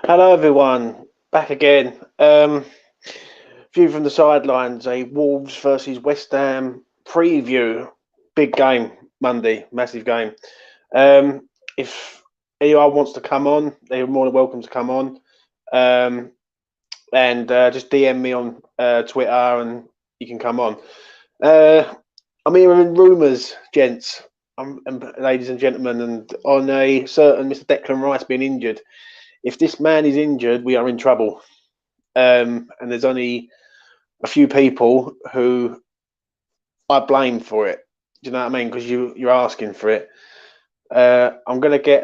Hello, everyone. Back again. View from the sidelines. A Wolves versus West Ham preview. Big game Monday. Massive game. If anyone wants to come on, they're more than welcome to come on. And just DM me on Twitter, and you can come on. I'm hearing rumours, gents, and ladies and gentlemen, and on a certain Mr. Declan Rice being injured. If this man is injured, we are in trouble. And there's only a few people who I blame for it. Do you know what I mean? Because you're asking for it. I'm gonna get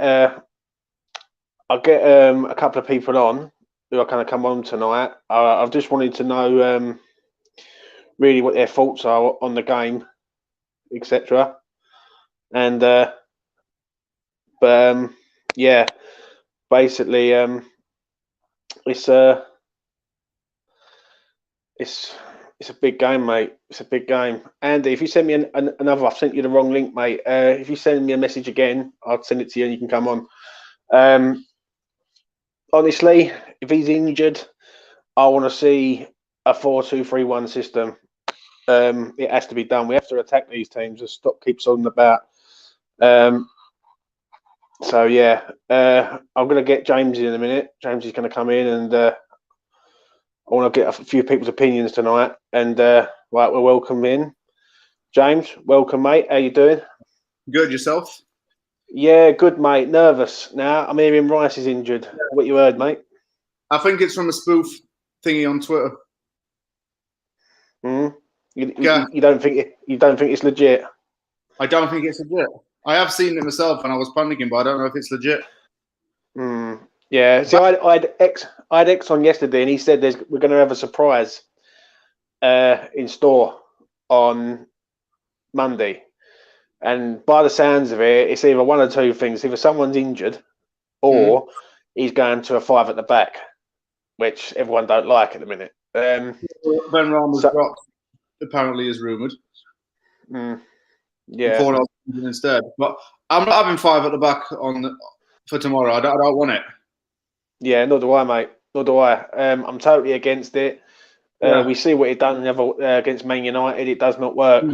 I'll get a couple of people on who are going to come on tonight. I've just wanted to know really what their thoughts are on the game, etc. And yeah. Basically, it's a big game, mate. It's a big game. Andy, if you send me another, I've sent you the wrong link, mate. If you send me a message again, I'll send it to you and you can come on. Honestly, if he's injured, I want to see a 4-2-3-1 system. It has to be done. We have to attack these teams and stop keeps on about. So yeah, I'm going to get James in a minute. James is going to come in, and I want to get a few people's opinions tonight. And right, we're welcome in. James, welcome, mate. How you doing? Good, yourself? Yeah, good, mate. Nervous now. I'm hearing Rice is injured. Yeah. What you heard, mate? I think it's from a spoof thingy on Twitter. You don't think it's legit? I don't think it's legit. I have seen it myself, and I was panicking, but I don't know if it's legit. Yeah. So I had X on yesterday, and he said we're going to have a surprise in store on Monday. And by the sounds of it, it's either one or two things: either someone's injured, or he's going to a 5 at the back, which everyone don't like at the minute. Ben Rama's dropped, apparently, is rumoured. Yeah. Instead, but I'm not having 5 at the back for tomorrow. I don't want it. Yeah, nor do I, mate. Nor do I. I'm totally against it. We see what he done against Man United. It does not work.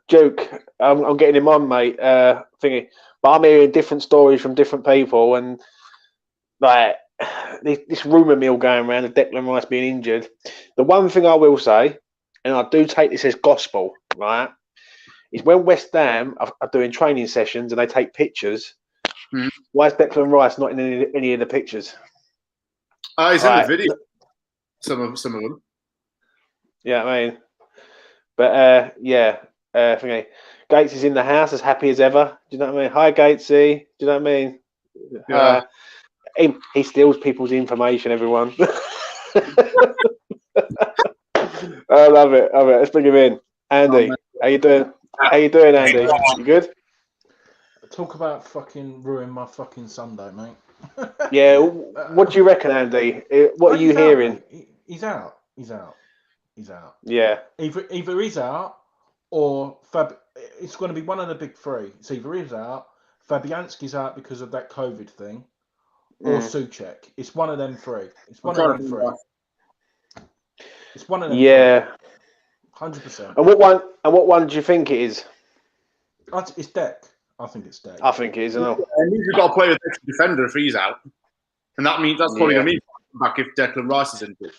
Joke. I'm getting him on, mate. Thingy, but I'm hearing different stories from different people, and like this rumor mill going around of Declan Rice being injured. The one thing I will say, and I do take this as gospel, right, is when West Ham are doing training sessions and they take pictures, why is Declan Rice not in any of the pictures? He's in the video. Some of them. Yeah, I mean. But, thingy. Gates is in the house as happy as ever. Do you know what I mean? Hi, Gatesy. Do you know what I mean? Yeah. He steals people's information, everyone. I love it. Let's bring him in. Andy, how you doing? How you doing, Andy? You good? Talk about fucking ruin my fucking Sunday, mate. Yeah. What do you reckon, Andy? What are you hearing? He's out. Yeah. Either he's out or it's going to be one of the big three. It's either he's out, Fabianski's out because of that COVID thing, or Souček. It's one of them three. It's one of them three. It's one of them. Yeah. 100%. And what one do you think it is? It's Deck. I think it's Deck. I think it is. And you've got to play with the defender if he's out, and that means that's probably going to be back if Declan Rice is injured.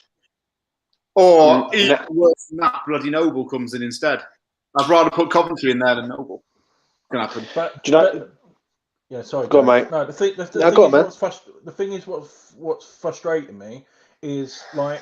Or even worse than that, bloody Noble comes in instead. I'd rather put Coventry in there than Noble. Can happen. But do you know? Yeah, sorry. Go on, mate. No, the thing is, what's frustrating me is like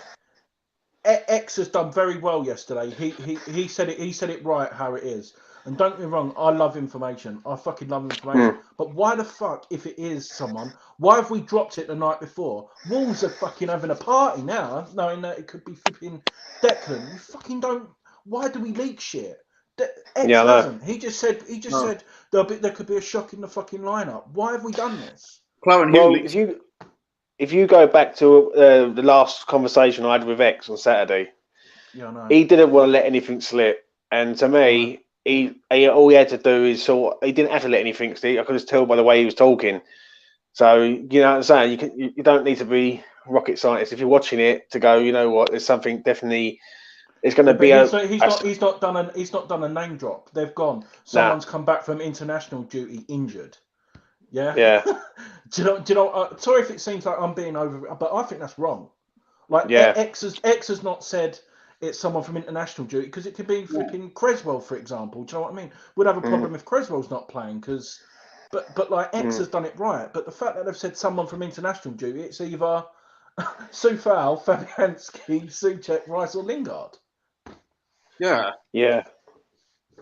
X has done very well yesterday. He said it right how it is. And don't get me wrong, I love information. I fucking love information. But why the fuck, if it is someone, why have we dropped it the night before? Wolves are fucking having a party now, knowing that it could be flipping Declan. You fucking don't. Why do we leak shit? X doesn't. He just said there could be a shock in the fucking lineup. Why have we done this? Well, if you go back to the last conversation I had with X on Saturday, he didn't want to let anything slip. And to me, all he had to do is he didn't have to let anything stick. I could just tell by the way he was talking. So you know what I'm saying. You don't need to be rocket scientist if you're watching it to go. You know what? There's something definitely. It's going to be he's not done a name drop. They've gone. Someone's come back from international duty injured. Yeah. Yeah. do you know? Sorry if it seems like I'm being over, but I think that's wrong. Like X has not said it's someone from international duty because it could be freaking Creswell, for example. Do you know what I mean? We'd have a problem if Creswell's not playing because, but like X has done it right. But the fact that they've said someone from international duty, it's either Sufal, Fabianski, Souček, Rice, or Lingard. Yeah. Yeah.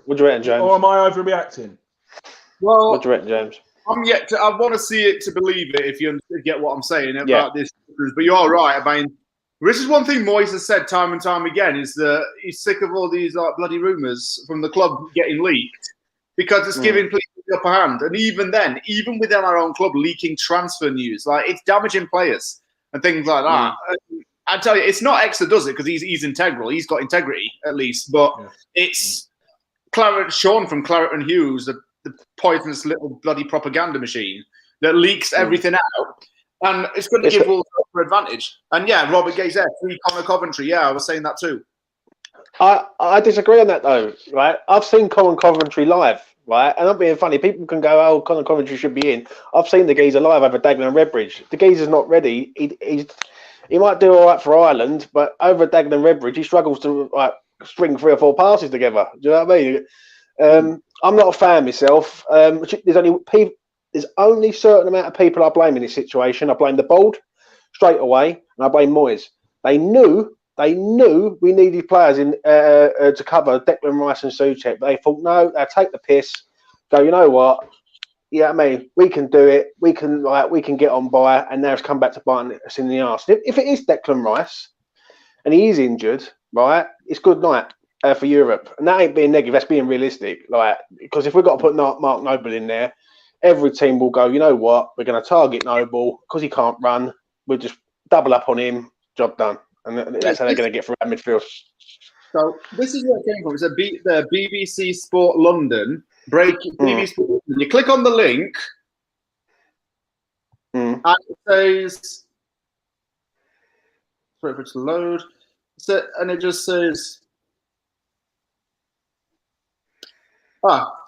What do you reckon, James? Or am I overreacting? Well, what do you reckon, James? I want to see it to believe it. If you get what I'm saying about this, but you're right. I mean, this is one thing Moyes has said time and time again: is that he's sick of all these bloody rumours from the club getting leaked because it's giving people the upper hand. And even then, even within our own club, leaking transfer news, like it's damaging players and things like that. I tell you, it's not X that does it because he's integral. He's got integrity at least, but it's Sean from Claret and Hughes, the poisonous little bloody propaganda machine that leaks everything out, and it's going to give all the advantage. And Robert Gay's there, Connor Coventry. Yeah, I was saying that too. I disagree on that though. Right, I've seen Connor Coventry live. Right, and I'm being funny. People can go, "Oh, Connor Coventry should be in." I've seen the geezer live over Dagenham and Redbridge. The geezer's not ready. He might do all right for Ireland, but over at Dagenham and Redbridge, he struggles to string 3 or 4 passes together. Do you know what I mean? I'm not a fan myself. There's only certain amount of people I blame in this situation. I blame the board straight away, and I blame Moyes. They knew we needed players in to cover Declan Rice and Souček, but they thought no, they'll take the piss. Go, you know what? Yeah, I mean, we can do it. We can get on by, and now it's come back to biting us in the arse. If it is Declan Rice, and he is injured, right, it's good night for Europe, and that ain't being negative. That's being realistic. Like, because if we've got to put Mark Noble in there, every team will go, you know what? We're going to target Noble because he can't run. We'll just double up on him. Job done, and that's how they're going to get through that midfield. So this is where it came from. It's the BBC Sport London BBC Sport London. You click on the link, and it says, "Wait for it to load." And it just says,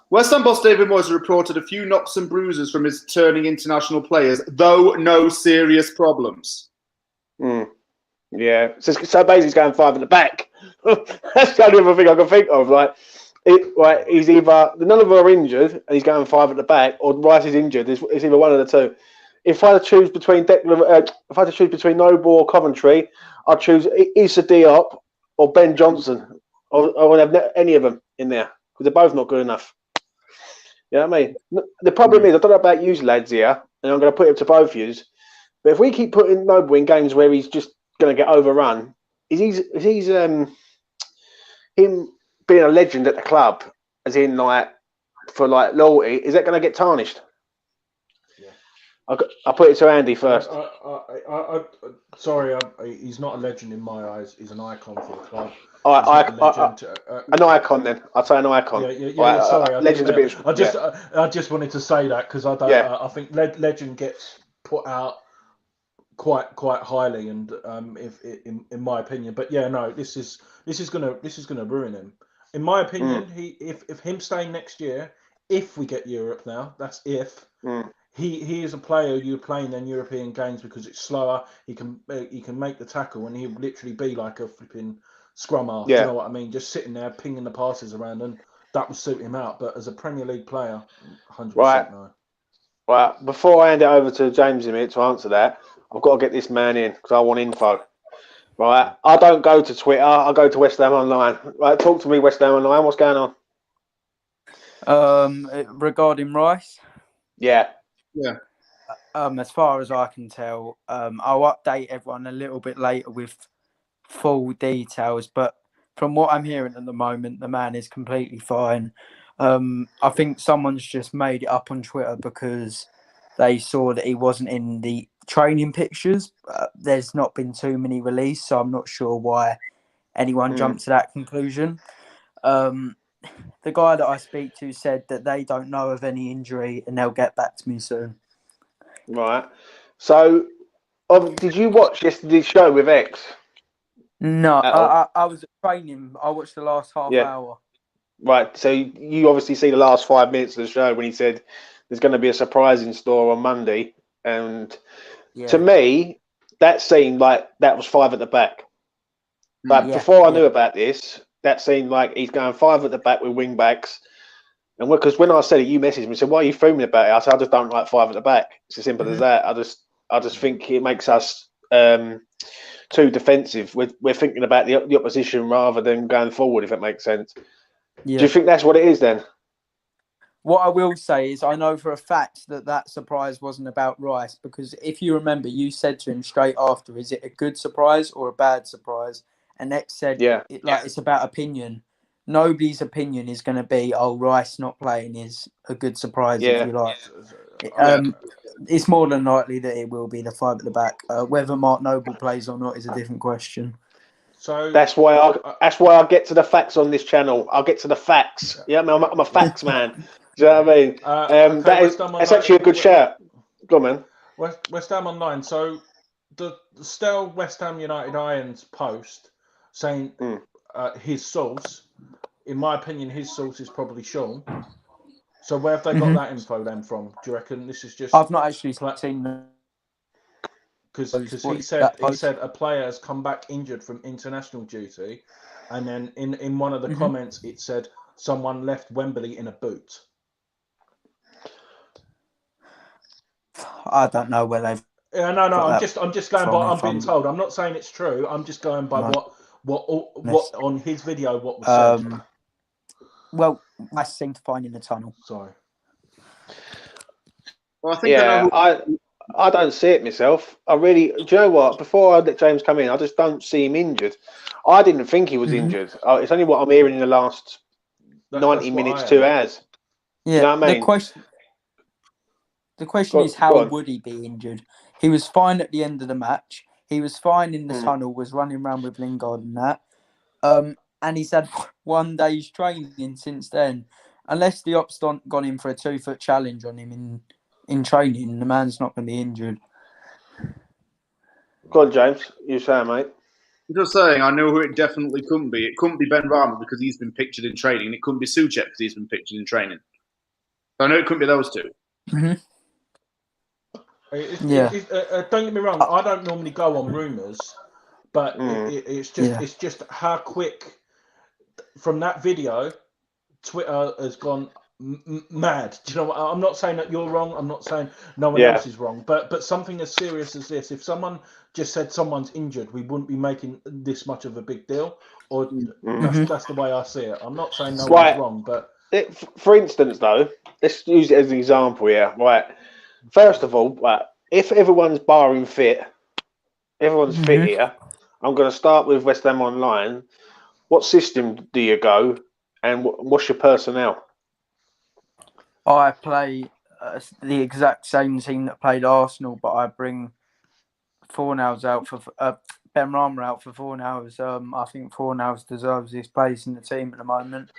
West Ham boss David Moyes reported a few knocks and bruises from his turning international players, though no serious problems. Yeah, so basically he's going 5 at the back. That's the only other thing I can think of. He's either none of them are injured and he's going 5 at the back, or Rice is injured. It's either one of the two. If I had to choose between Noble or Coventry, I'd choose Issa Diop or Ben Johnson. I wouldn't have any of them in there because they're both not good enough. You know what I mean? The problem is, I don't know about you lads here, and I'm going to put it to both of you, but if we keep putting Noble in games where he's just going to get overrun, is him being a legend at the club, as in for loyalty, is that going to get tarnished? I'll put it to Andy first. Sorry, he's not a legend in my eyes. He's an icon for the club. An icon, then. I'd say an icon. Sorry, legend's a bit. I just wanted to say that because I don't. I think legend gets put out quite highly, and in my opinion. But this is gonna ruin him. In my opinion, if him staying next year, if we get Europe now, that's if. He is a player you're playing in European games because it's slower. He can make the tackle, and he'll literally be like a flipping scrum half. You know what I mean? Just sitting there pinging the passes around, and that would suit him out. But as a Premier League player, 100% no. Right. Before I hand it over to James in a minute to answer that, I've got to get this man in because I want info. Right. I don't go to Twitter. I go to West Ham Online. Right. Talk to me, West Ham Online. What's going on? Regarding Rice. Yeah. As far as I can tell, I'll update everyone a little bit later with full details. But from what I'm hearing at the moment, the man is completely fine. I think someone's just made it up on Twitter because they saw that he wasn't in the training pictures. There's not been too many released, so I'm not sure why anyone jumped to that conclusion. the guy that I speak to said that they don't know of any injury and they'll get back to me soon. Right. So, did you watch yesterday's show with X? No, I was at training. I watched the last half hour. Right. So you obviously see the last 5 minutes of the show when he said there's going to be a surprise in store on Monday, and to me, that seemed like that was 5 at the back. But before I knew about this, that seemed like he's going 5 at the back with wing backs. And because when I said it, you messaged me and said, "Why are you filming about it?" I said, "I just don't like 5 at the back. It's as simple as that. I just think it makes us too defensive. We're thinking about the opposition rather than going forward, if it makes sense." Yeah. Do you think that's what it is then? What I will say is I know for a fact that surprise wasn't about Rice, because if you remember, you said to him straight after, "Is it a good surprise or a bad surprise?" And X said, it's about opinion. Nobody's opinion is going to be, "Oh, Rice not playing is a good surprise," if you like. It's more than likely that it will be the 5 at the back. Whether Mark Noble plays or not is a different question. So that's why I get to the facts on this channel. I'll get to the facts. Yeah, I'm a facts man. Do you know what I mean? That's actually a good shout. Go on, man. West Ham Online. So the Stell West Ham United Irons post saying his source, in my opinion, his source is probably Sean. So where have they got that info then from? Do you reckon this is just? I've not actually seen them. Because he said a player has come back injured from international duty, and then in one of the comments it said someone left Wembley in a boot. I don't know where they've. No. I'm just going by. I'm being told. I'm not saying it's true. I'm just going by what on his video what was said. Well, I seem to find in the tunnel. Sorry. Well, I think I don't see it myself. I really, do you know what? Before I let James come in, I just don't see him injured. I didn't think he was injured. It's only what I'm hearing in the last 90 minutes, 2 hours. Yeah, you know what I mean? The question is, how would he be injured? He was fine at the end of the match. He was fine in the tunnel, was running around with Lingard and that. And he's had 1 day's training since then. Unless the op's gone in for a 2-foot challenge on him in training, the man's not going to be injured. Go on, James. You say, mate. I'm just saying, I know who it definitely couldn't be. It couldn't be Ben Rama because he's been pictured in training, and it couldn't be Souček because he's been pictured in training. So I know it couldn't be those two. Don't get me wrong. I don't normally go on rumours, but it's just how quick from that video, Twitter has gone mad. Do you know what? I'm not saying that you're wrong. I'm not saying no one else is wrong. But something as serious as this, if someone just said someone's injured, we wouldn't be making this much of a big deal. Or that's the way I see it. I'm not saying no one's wrong, but for instance, though, let's use it as an example here. Right. First of all, if everyone's barring fit, everyone's fit here. I'm going to start with West Ham Online. What system do you go, and what's your personnel? I play the exact same team that played Arsenal, but I bring Fornals out for Ben Rama out for Fornals. I think Fornals deserves his place in the team at the moment.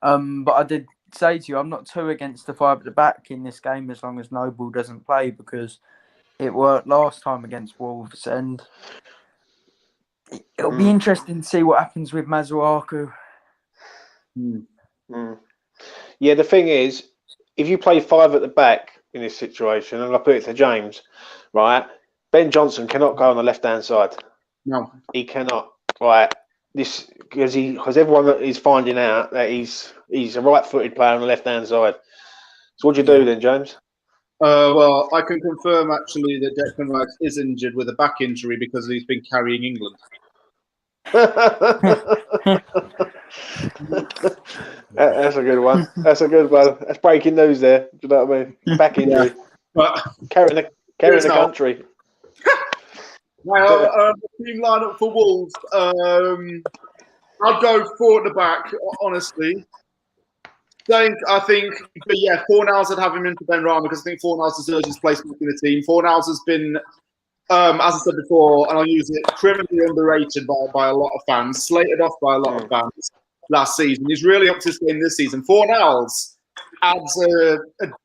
But I did say to you, I'm not too against the 5 at the back in this game as long as Noble doesn't play, because it worked last time against Wolves, and it'll be interesting to see what happens with Masuaku. Yeah, the thing is, if you play 5 at the back in this situation, and I put it to James, right, Ben Johnson cannot go on the left-hand side. No. He cannot. Right. Because everyone is finding out that he's a right-footed player on the left-hand side. So what do you do then, James? Well, I can confirm actually that Declan Rice is injured with a back injury because he's been carrying England. That's a good one. That's a good one. That's breaking news there. Do you know what I mean? Back injury. Carrying the country. Well, team lineup for Wolves. I'd go 4 at the back, honestly. I think, but yeah, Fornals, I'd have him in for Ben Rama because I think Fornals deserves his place in the team. Fornals has been, as I said before, and I'll use it, criminally underrated by a lot of fans, slated off by a lot of fans. last season. He's really up to his game this season. Fornals adds a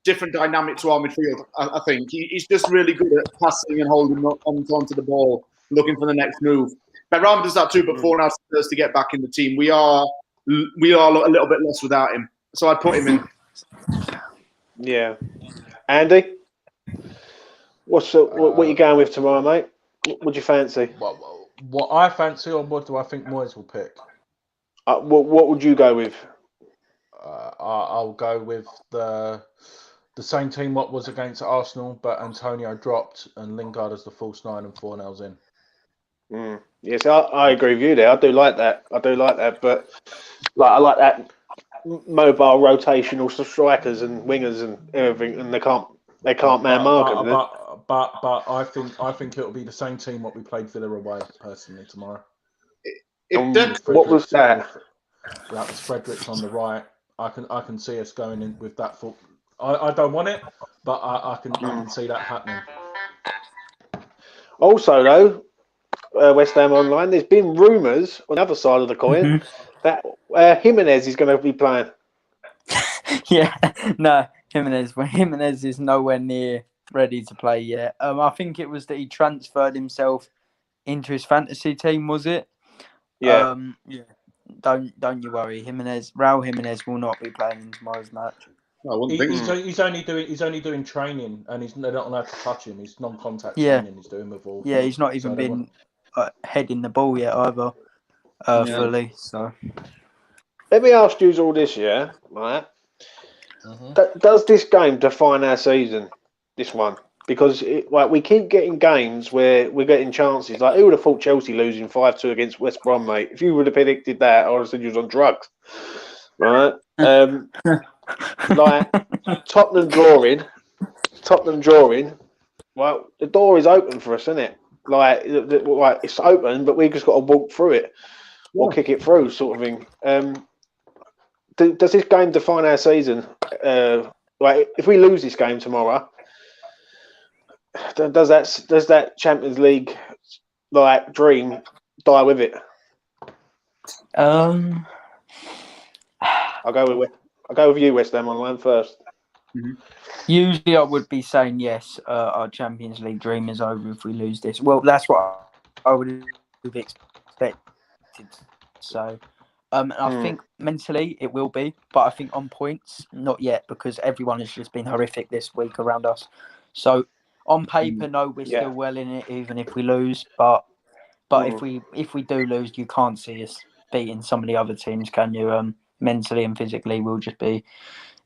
different dynamic to our midfield, I think. He's just really good at passing and holding onto the ball, looking for the next move. Ram does that too, but Fornals does to get back in the team. We are a little bit lost without him. So I put him in. Yeah. Andy? What are you going with tomorrow, mate? What do you fancy? What I fancy, or what do I think Moyes will pick? What would you go with? I'll go with the same team what was against Arsenal, but Antonio dropped and Lingard as the false 9 and Fornals in. Yes, I agree with you there. I do like that, but I like that mobile rotational strikers and wingers and everything, and they can't man mark them. But I think it'll be the same team what we played Villa away personally tomorrow. What was that? That was Fredericks on the right. I can see us going in with that foot. I don't want it, but I can see that happening. Also, though, West Ham Online, there's been rumours on the other side of the coin that Jimenez is going to be playing. Yeah, no, Jimenez is nowhere near ready to play yet. I think it was that he transferred himself into his fantasy team, was it? Yeah. Yeah. Don't you worry, Raul Jimenez will not be playing in tomorrow's match. He's only doing training, and they're not allowed to touch him. He's non-contact training. He's doing with all. Yeah, he's not even been heading the ball yet either, fully. So let me ask you all this, yeah, right? Does this game define our season? This one, because we keep getting games where we're getting chances. Like, who would have thought Chelsea losing 5-2 against West Brom, mate? If you would have predicted that, I would have said you was on drugs, right? Like Tottenham drawing. Well, the door is open for us, isn't it? Like it's open, but we just got to walk through it or kick it through, sort of thing. Does this game define our season? Like, if we lose this game tomorrow, does that Champions League like dream die with it? I'll go with you, West Ham Online first. Usually, I would be saying yes. Our Champions League dream is over if we lose this. Well, that's what I would have expected. So, I think mentally it will be, but I think on points, not yet, because everyone has just been horrific this week around us. So, on paper, no, we're still well in it, even if we lose. But if we do lose, you can't see us beating some of the other teams, can you? Mentally and physically,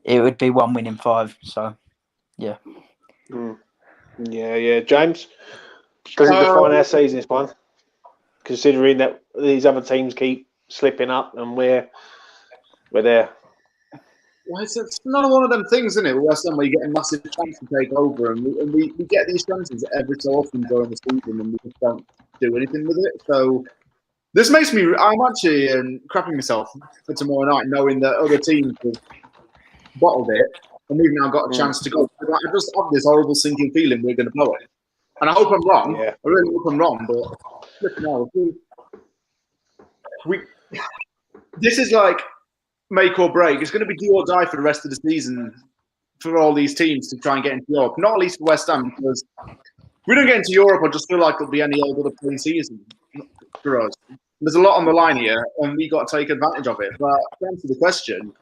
it would be 1 win in 5. So, yeah. Yeah. James, does it define our season, this one? Considering that these other teams keep slipping up and we're there. Well, it's another one of them things, isn't it? West Ham, where you get a massive chance to take over, and we get these chances every so often during the season, and we just don't do anything with it. So this makes me. I'm actually crapping myself for tomorrow night, knowing that other teams have bottled it, and we've now got a chance to go. I just have this horrible sinking feeling we're going to blow it, and I hope I'm wrong. Yeah. I really hope I'm wrong, but this is like make or break. It's going to be do or die for the rest of the season for all these teams to try and get into Europe. Not at least for West Ham, because if we don't get into Europe, I just feel like it'll be any old other playing season for us. There's a lot on the line here, and we got to take advantage of it. But to answer the question,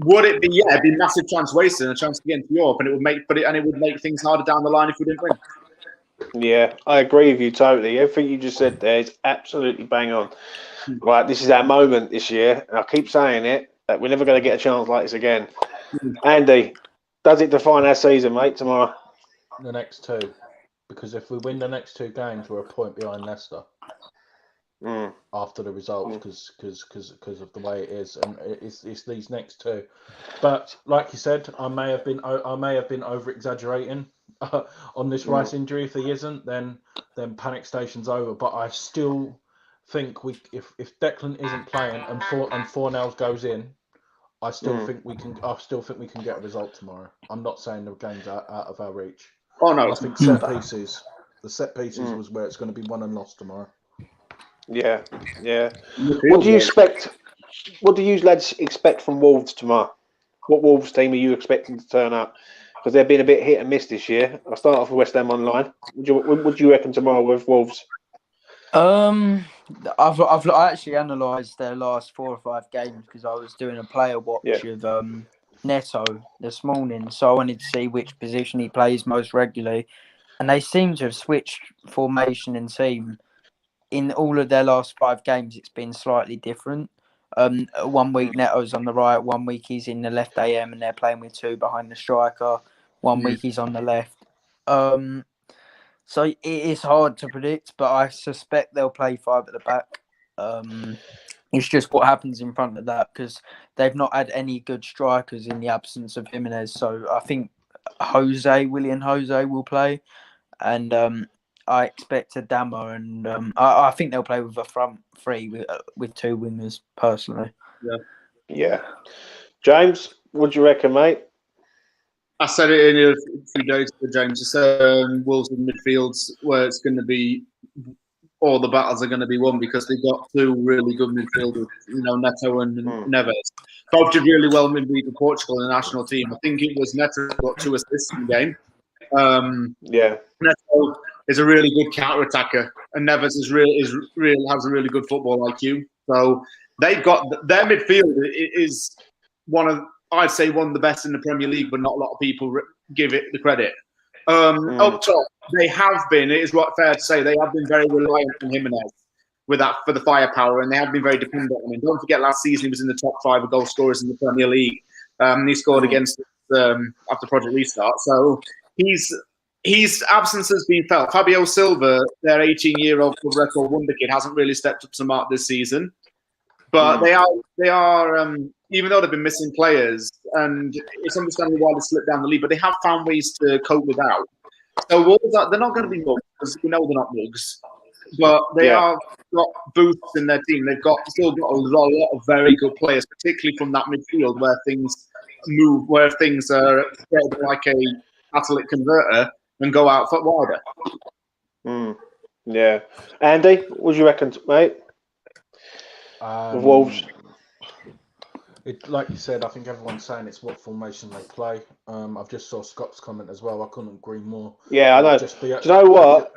would it be? Yeah, it'd be a massive chance wasted and a chance to get into Europe, and it would make things harder down the line if we didn't win. Yeah, I agree with you totally. Everything you just said there is absolutely bang on. Right, this is our moment this year, and I keep saying it, that we're never going to get a chance like this again. Andy, does it define our season, mate, tomorrow? The next 2. Because if we win the next 2 games, we're a point behind Leicester. After the results, because of the way it is, and it's these next 2. But like you said, I may have been over exaggerating on this Rice injury. If he isn't, then panic station's over. But I still think if Declan isn't playing and Fornals goes in, I still think we can get a result tomorrow. I'm not saying the game's out of our reach. Oh no, I think the set pieces was where it's going to be won and lost tomorrow. Yeah. What do you expect? what do you lads expect from Wolves tomorrow? What Wolves team are you expecting to turn up? Because they've been a bit hit and miss this year. I'll start off with West Ham Online. What do you reckon tomorrow with Wolves? I actually analysed their last 4 or 5 games because I was doing a player watch of Neto this morning, so I wanted to see which position he plays most regularly, and they seem to have switched formation and team in all of their last 5 games. It's been slightly different. 1 week Neto's on the right, 1 week he's in the left AM, and they're playing with 2 behind the striker. 1 week he's on the left. So it is hard to predict, but I suspect they'll play 5 at the back. It's just what happens in front of that, because they've not had any good strikers in the absence of Jimenez. So I think William Jose will play, and I expect Adama, and I think they'll play with a front 3 with 2 wingers personally. Yeah. James, what do you reckon, mate? I said it in a few days ago, James. I said Wolves in midfields where it's going to be, all the battles are going to be won because they've got 2 really good midfielders, Neto and Neves. Both did really well midweek for Portugal in the national team. I think it was Neto who got 2 assists in the game. Neto is a really good counter-attacker, and Neves has a really good football IQ. So they've got their midfield is I'd say one of the best in the Premier League, but not a lot of people give it the credit. Up top, they have been. It is fair to say they have been very reliant on Jimenez for the firepower, and they have been very dependent on him. Don't forget, last season he was in the top 5 of goal scorers in the Premier League. He scored against after Project Restart. So his absence has been felt. Fabio Silva, their 18-year-old club record wonder kid, hasn't really stepped up to the mark this season. But they are even though they've been missing players, and it's understandable why they slipped down the league, but they have found ways to cope without. So Wolves, they're not going to be mugs, because we know they're not mugs, but they have got boosts in their team. They've still got a lot of very good players, particularly from that midfield where things move, where things are like a catalytic converter and go out foot wider. Yeah. Andy, what do you reckon, mate? With Wolves? Like you said, I think everyone's saying it's what formation they play. I've just saw Scott's comment as well. I couldn't agree more. Yeah, I know. Do you know what?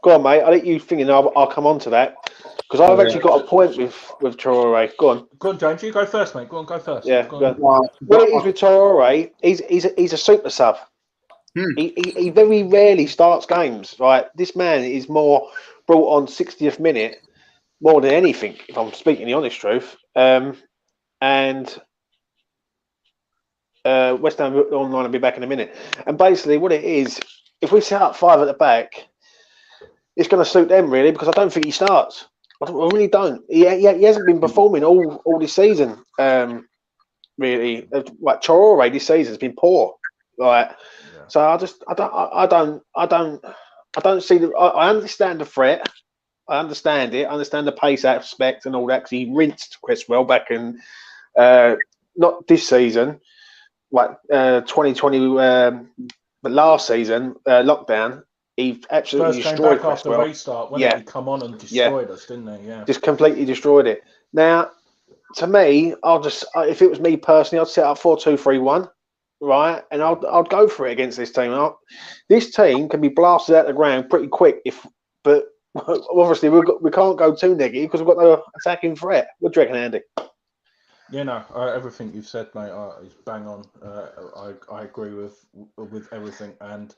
Go on, mate. I think you thinking I'll come on to that, because I've actually got a point with Traore. Go on, James. You go first, mate. Go first. Yeah. Go on. What it is with Traore, he's a super sub. He very rarely starts games. Right, this man is more brought on 60th minute more than anything, if I'm speaking the honest truth. And West Ham Online will be back in a minute. And basically, what it is, if we set up 5 at the back, it's going to suit them really, because I don't think he starts. I really don't. He hasn't been performing all this season. Really, like Traore this season has been poor. So I don't see I understand the threat. I understand it. I understand the pace aspect and all that, because he rinsed Cresswell back in not this season, like 2020, but last season, lockdown. He absolutely first destroyed came back Cresswell. After restart, when he come on and destroyed us, didn't he? Yeah, just completely destroyed it. Now, to me, if it was me personally, I'd set up 4-2-3-1, right, and I'd go for it against this team. This team can be blasted out the ground pretty quick, but obviously we can't go too negative because we've got no attacking threat. What do you reckon, Andy? Yeah, no, everything you've said, mate, is bang on. I agree with everything. And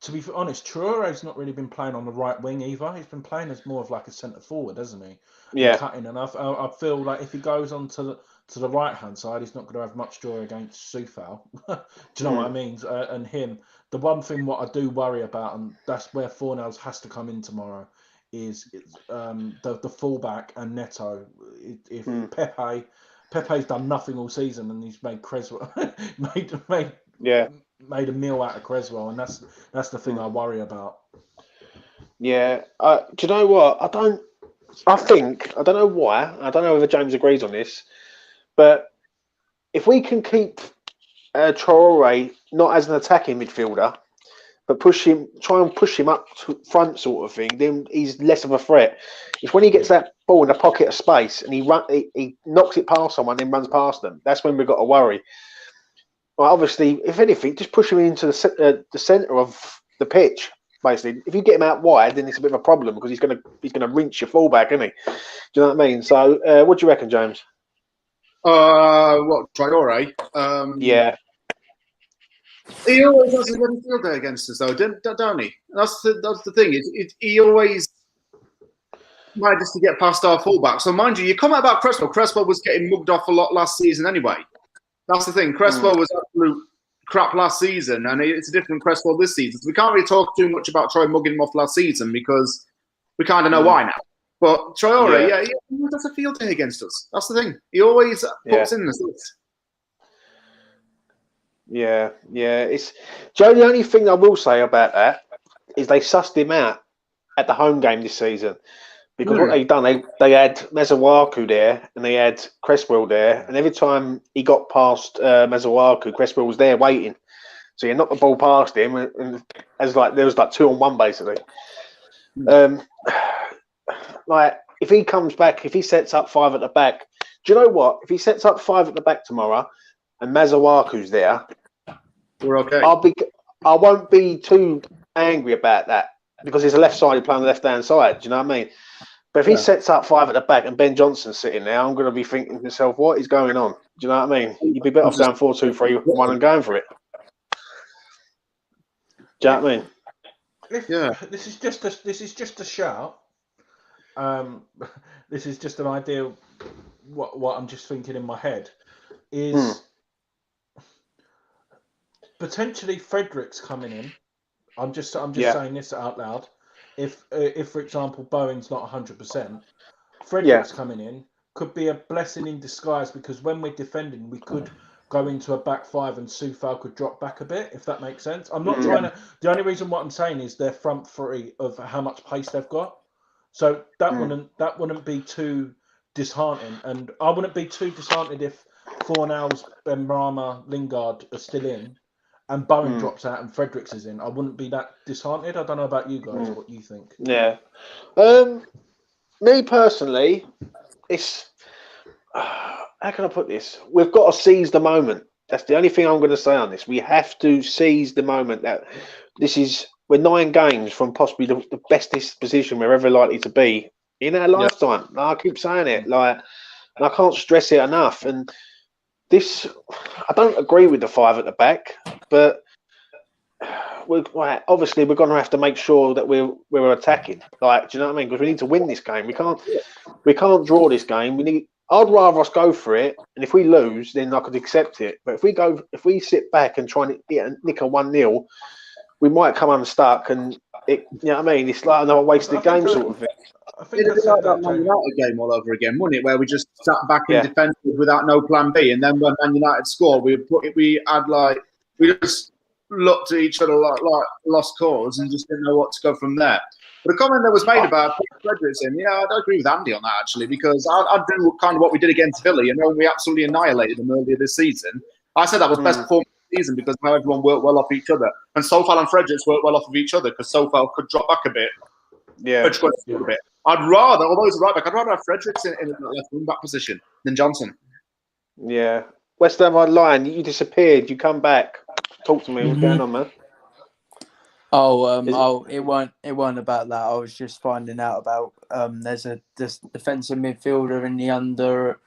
to be honest, Traore's not really been playing on the right wing either. He's been playing as more of like a centre forward, hasn't he? Yeah. And cutting, and I feel like if he goes on to the right hand side, he's not going to have much joy against Soufal. Do you know what I mean? And him. The one thing what I do worry about, and that's where Fornals has to come in tomorrow, is the fullback and Neto. If Pepe's done nothing all season, and he's made Cresswell made a meal out of Cresswell, and that's the thing I worry about. Yeah, do you know what? I don't know why. I don't know whether James agrees on this, but if we can keep Traore not as an attacking midfielder, but try and push him up to front, sort of thing. Then he's less of a threat. It's when he gets that ball in a pocket of space and he knocks it past someone, then runs past them. That's when we've got to worry. Well, obviously, if anything, just push him into the centre of the pitch. Basically, if you get him out wide, then it's a bit of a problem because he's gonna rinse your fullback, isn't he? Do you know what I mean? So, what do you reckon, James? What Traore? Yeah. He always has a ready field day against us, though, don't he? That's the thing. He always manages to get past our fullback. So, mind you, you comment about Cresswell. Cresswell was getting mugged off a lot last season anyway. That's the thing. Cresswell was absolute crap last season, and it's a different Cresswell this season. So we can't really talk too much about Troy mugging him off last season because we kind of know why now. But Traore, he does a field day against us. That's the thing. He always puts in the six. Yeah. It's Joe. The only thing I will say about that is they sussed him out at the home game this season because what they've done, they had Mazawaku there and they had Cresswell there, and every time he got past Mazawaku, Cresswell was there waiting. So he knocked the ball past him, and as like there was like 2-on-1 basically. Like if he comes back, if he sets up 5 at the back, do you know what? If he sets up 5 at the back tomorrow and Mazawaku's there, we're okay. I won't be too angry about that because he's a left sided playing on the left hand side. Do you know what I mean? But if he sets up 5 at the back and Ben Johnson's sitting there, I'm going to be thinking to myself, what is going on? Do you know what I mean? You'd be better off going 4-2-3-1 and going for it. Do you know what I mean? This is just a shout. This is just an idea. What I'm just thinking in my head is potentially Fredericks coming in. I'm just saying this out loud. If for example Bowen's not 100%, Fredericks coming in could be a blessing in disguise because when we're defending, we could go into a back 5 and Soufal could drop back a bit, if that makes sense. I'm not trying to. The only reason what I'm saying is their front 3 of how much pace they've got. So that wouldn't be too disheartening, and I wouldn't be too disheartened if Fornals, Benrahma, Lingard are still in, and Bowen drops out and Fredericks is in. I wouldn't be that disheartened. I don't know about you guys. What you think? Yeah. Me personally, it's how can I put this? We've got to seize the moment. That's the only thing I'm going to say on this. We have to seize the moment that we're 9 games from possibly the bestest position we're ever likely to be in our lifetime. I keep saying it, and I can't stress it enough. And this, I don't agree with the 5 at the back, but obviously we're going to have to make sure that we're attacking. Do you know what I mean? Because we need to win this game. We can't draw this game. I'd rather us go for it, and if we lose, then I could accept it. But if we sit back and try and nick a 1-0. We might come unstuck, and you know what I mean. It's like another wasted game, sort of thing. I think it's like that Man United game all over again, wouldn't it? Where we just sat back in defensive without no plan B, and then when Man United scored, we just looked at each other like lost cause and just didn't know what to go from there. But the comment that was made about Fredericks, I agree with Andy on that actually, because I'd do kind of what we did against Villa. We absolutely annihilated them earlier this season. I said that was best performance season because now everyone worked well off each other, and Soufal and Fredericks worked well off of each other because Soufal could drop back a bit, a bit. I'd rather, although he's a right back, I'd rather have Fredericks in the left wing back position than Johnson. Yeah, West Ham Online, you disappeared. You come back. Talk to me. What's going on, man? It weren't about that. I was just finding out about there's this defensive midfielder in the under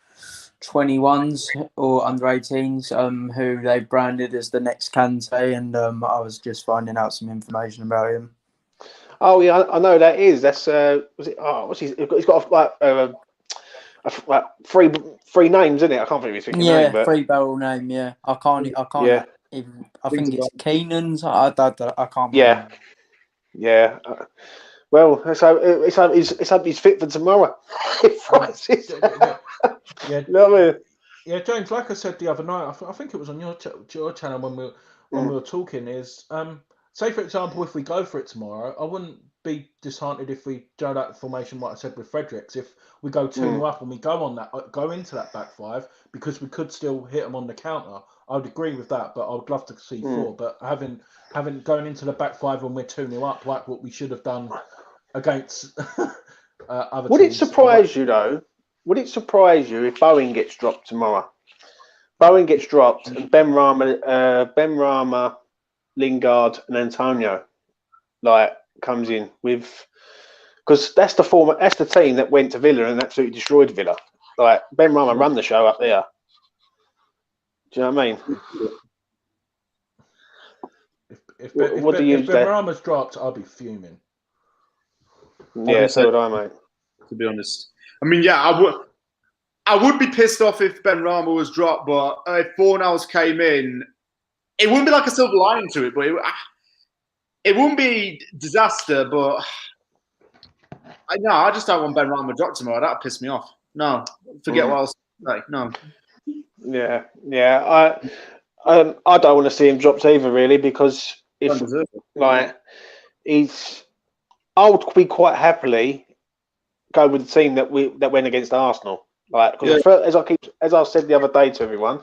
21s or under 18s who they've branded as the next Kante, and I was just finding out some information about him. Oh yeah, I know that is. That's was it? Oh, what's he's got like three names, isn't it? I can't think of his name. But 3 barrel name. Yeah, I can't. Yeah. Even. I think it's Keenan's. I can't. Yeah. Yeah. Well, he's fit for tomorrow. Yeah. You know what I mean? Yeah, James. Like I said the other night, I think it was on your channel when we were talking. Is say for example, if we go for it tomorrow, I wouldn't be disheartened if we do that formation. What I said with Fredericks, if we go 2-0 up and we go into that back 5 because we could still hit them on the counter. I would agree with that, but I would love to see 4. But having going into the back 5 when we're 2-0 up, like what we should have done against other Would teams. it surprise you though? Would it surprise you if Bowen gets dropped tomorrow? Bowen gets dropped, and Ben Rama, Lingard, and Antonio comes in with, because that's the team that went to Villa and absolutely destroyed Villa. Like Ben Rama run the show up there. Do you know what I mean? If Ben Rama's dropped, I'll be fuming. Yeah, so would I, mate. To be honest, I mean, yeah, I would be pissed off if Ben Rama was dropped, but if Fornals came in, it wouldn't be like a silver lining to it, but it wouldn't be disaster. But I just don't want Ben Rama dropped tomorrow. That'd piss me off. No, forget what I was saying. No. Yeah. I don't want to see him dropped either, really, because I would be quite happily go with the team that went against Arsenal. As I said the other day to everyone,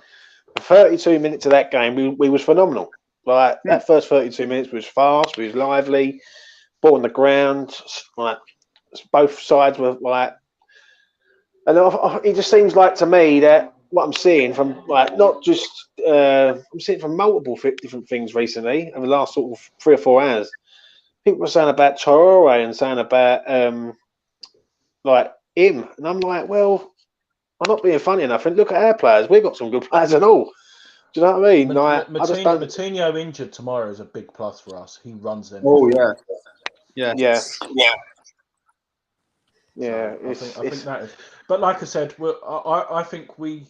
the 32 minutes of that game, we was phenomenal. That first 32 minutes was fast, we was lively, ball on the ground, both sides were and it just seems like to me that what I'm seeing from not just I'm seeing from multiple different things recently over the last sort of 3 or 4 hours. People were saying about Traore and saying about him, and I'm like, well, I'm not being funny enough. And look at our players; we've got some good players and all. Do you know what I mean? Matinho injured tomorrow is a big plus for us. He runs in. Oh yeah. I think that is. But like I said, I think we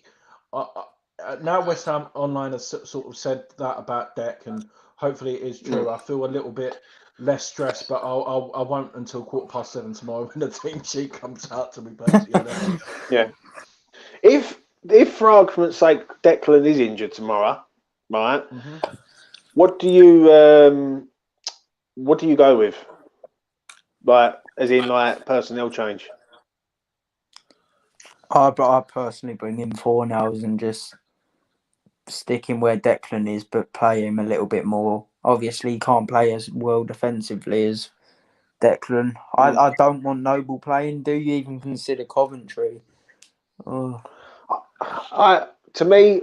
now West Ham Online has sort of said that about Deck, and hopefully it is true. I feel a little bit less stressed, but I won't until 7:15 tomorrow when the team sheet comes out, to be perfectly honest. Yeah. If for argument's sake Declan is injured tomorrow, right? What do you go with? As in personnel change? I personally bring in Fornals and just stick him where Declan is, but play him a little bit more. Obviously, he can't play as well defensively as Declan. I don't want Noble playing. Do you even consider Coventry? To me,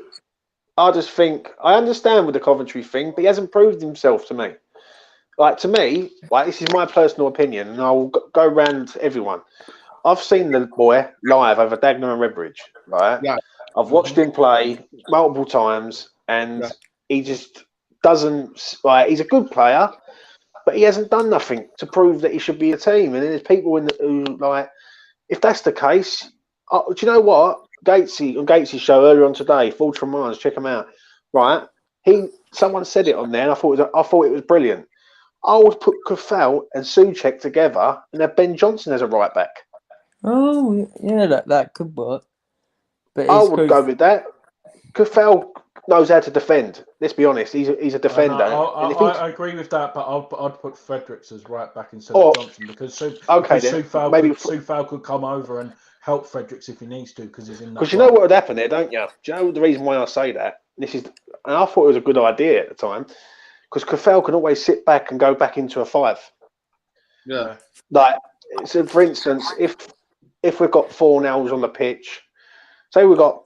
I just think I understand with the Coventry thing, but he hasn't proved himself to me. To me, this is my personal opinion, and I'll go round to everyone. I've seen the boy live over Dagenham and Redbridge, right? Yeah. I've watched him play multiple times, and he just doesn't. He's a good player, but he hasn't done nothing to prove that he should be a team. And there's people who if that's the case, do you know what? Gates's show earlier on today, Forge from Mars, check him out. Right? Someone said it on there, and I thought it was brilliant. I would put Kufel and Souček together and have Ben Johnson as a right back. Oh, yeah, that could work. But I would go with that. Kufel knows how to defend. Let's be honest, he's a defender. I agree with that, but I'd put Fredericks as right back instead of Johnson because Soufal could come over and help Fredericks if he needs to because he's in that. Because you know what would happen there, don't you? Do you know the reason why I say that? And I thought it was a good idea at the time. Because Kufel can always sit back and go back into a 5. Yeah. So for instance, if we've got Fornals on the pitch, say we've got,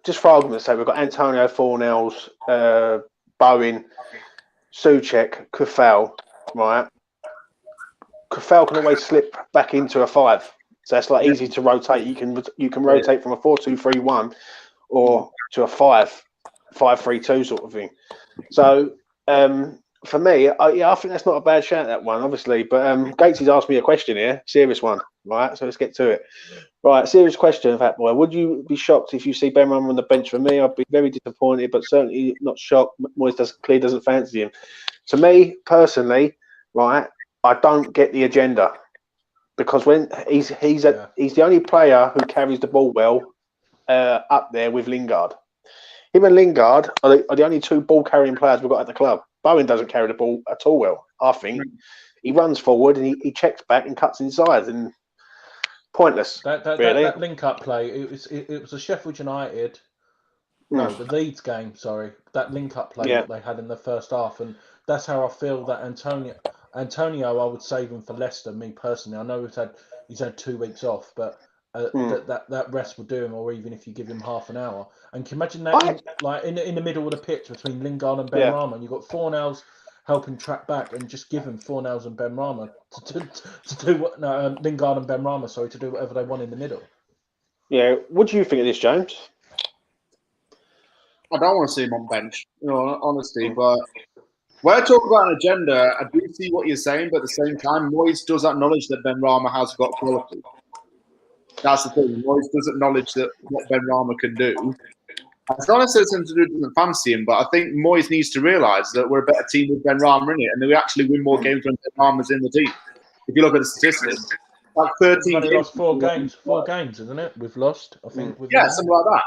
just for argument's sake, we've got Antonio, Fornals, Bowen, Souček, Kufel, right? Kufel can always slip back into a 5. So that's easy to rotate. You can rotate from a 4-2-3-1 or to a 5-3-2 sort of thing. So for me, I think that's not a bad shout, that one, obviously. But Gates has asked me a question here, serious one, right? So let's get to it. Right, serious question, Fat Boy. Would you be shocked if you see Ben Rama on the bench? For me, I'd be very disappointed, but certainly not shocked. Moyes doesn't fancy him. To me, personally, right, I don't get the agenda because when he's the only player who carries the ball well up there with Lingard. Him and Lingard are the only 2 ball-carrying players we've got at the club. Bowen doesn't carry the ball at all well, I think. He runs forward and he checks back and cuts inside. And pointless, really. That link-up play, it was a Sheffield United No, the Leeds game. Sorry, that link-up play that they had in the first half, and that's how I feel that Antonio, I would save him for Leicester. Me personally, I know he's had 2 weeks off, but that rest will do him. Or even if you give him half an hour, and can you imagine that in the middle of the pitch between Lingard and Ben Rama, and you've got Fornals helping track back, and just give him Fornals and Ben Rama to do what Lingard and Ben Rama, to do whatever they want in the middle. Yeah, what do you think of this, James? I don't want to see him on bench, honestly. But when I talk about an agenda, I do see what you're saying, but at the same time, Moyes does acknowledge that Ben Rama has got quality. That's the thing. Moyes does acknowledge that what Ben Rama can do. It's not necessarily something to do with fancy him, but I think Moyes needs to realise that we're a better team with Ben Rama in it, and that we actually win more games when Ben Rama's in the team. If you look at the statistics, like 13 We've only lost 4 games, isn't it? We've lost, I think. Something like that.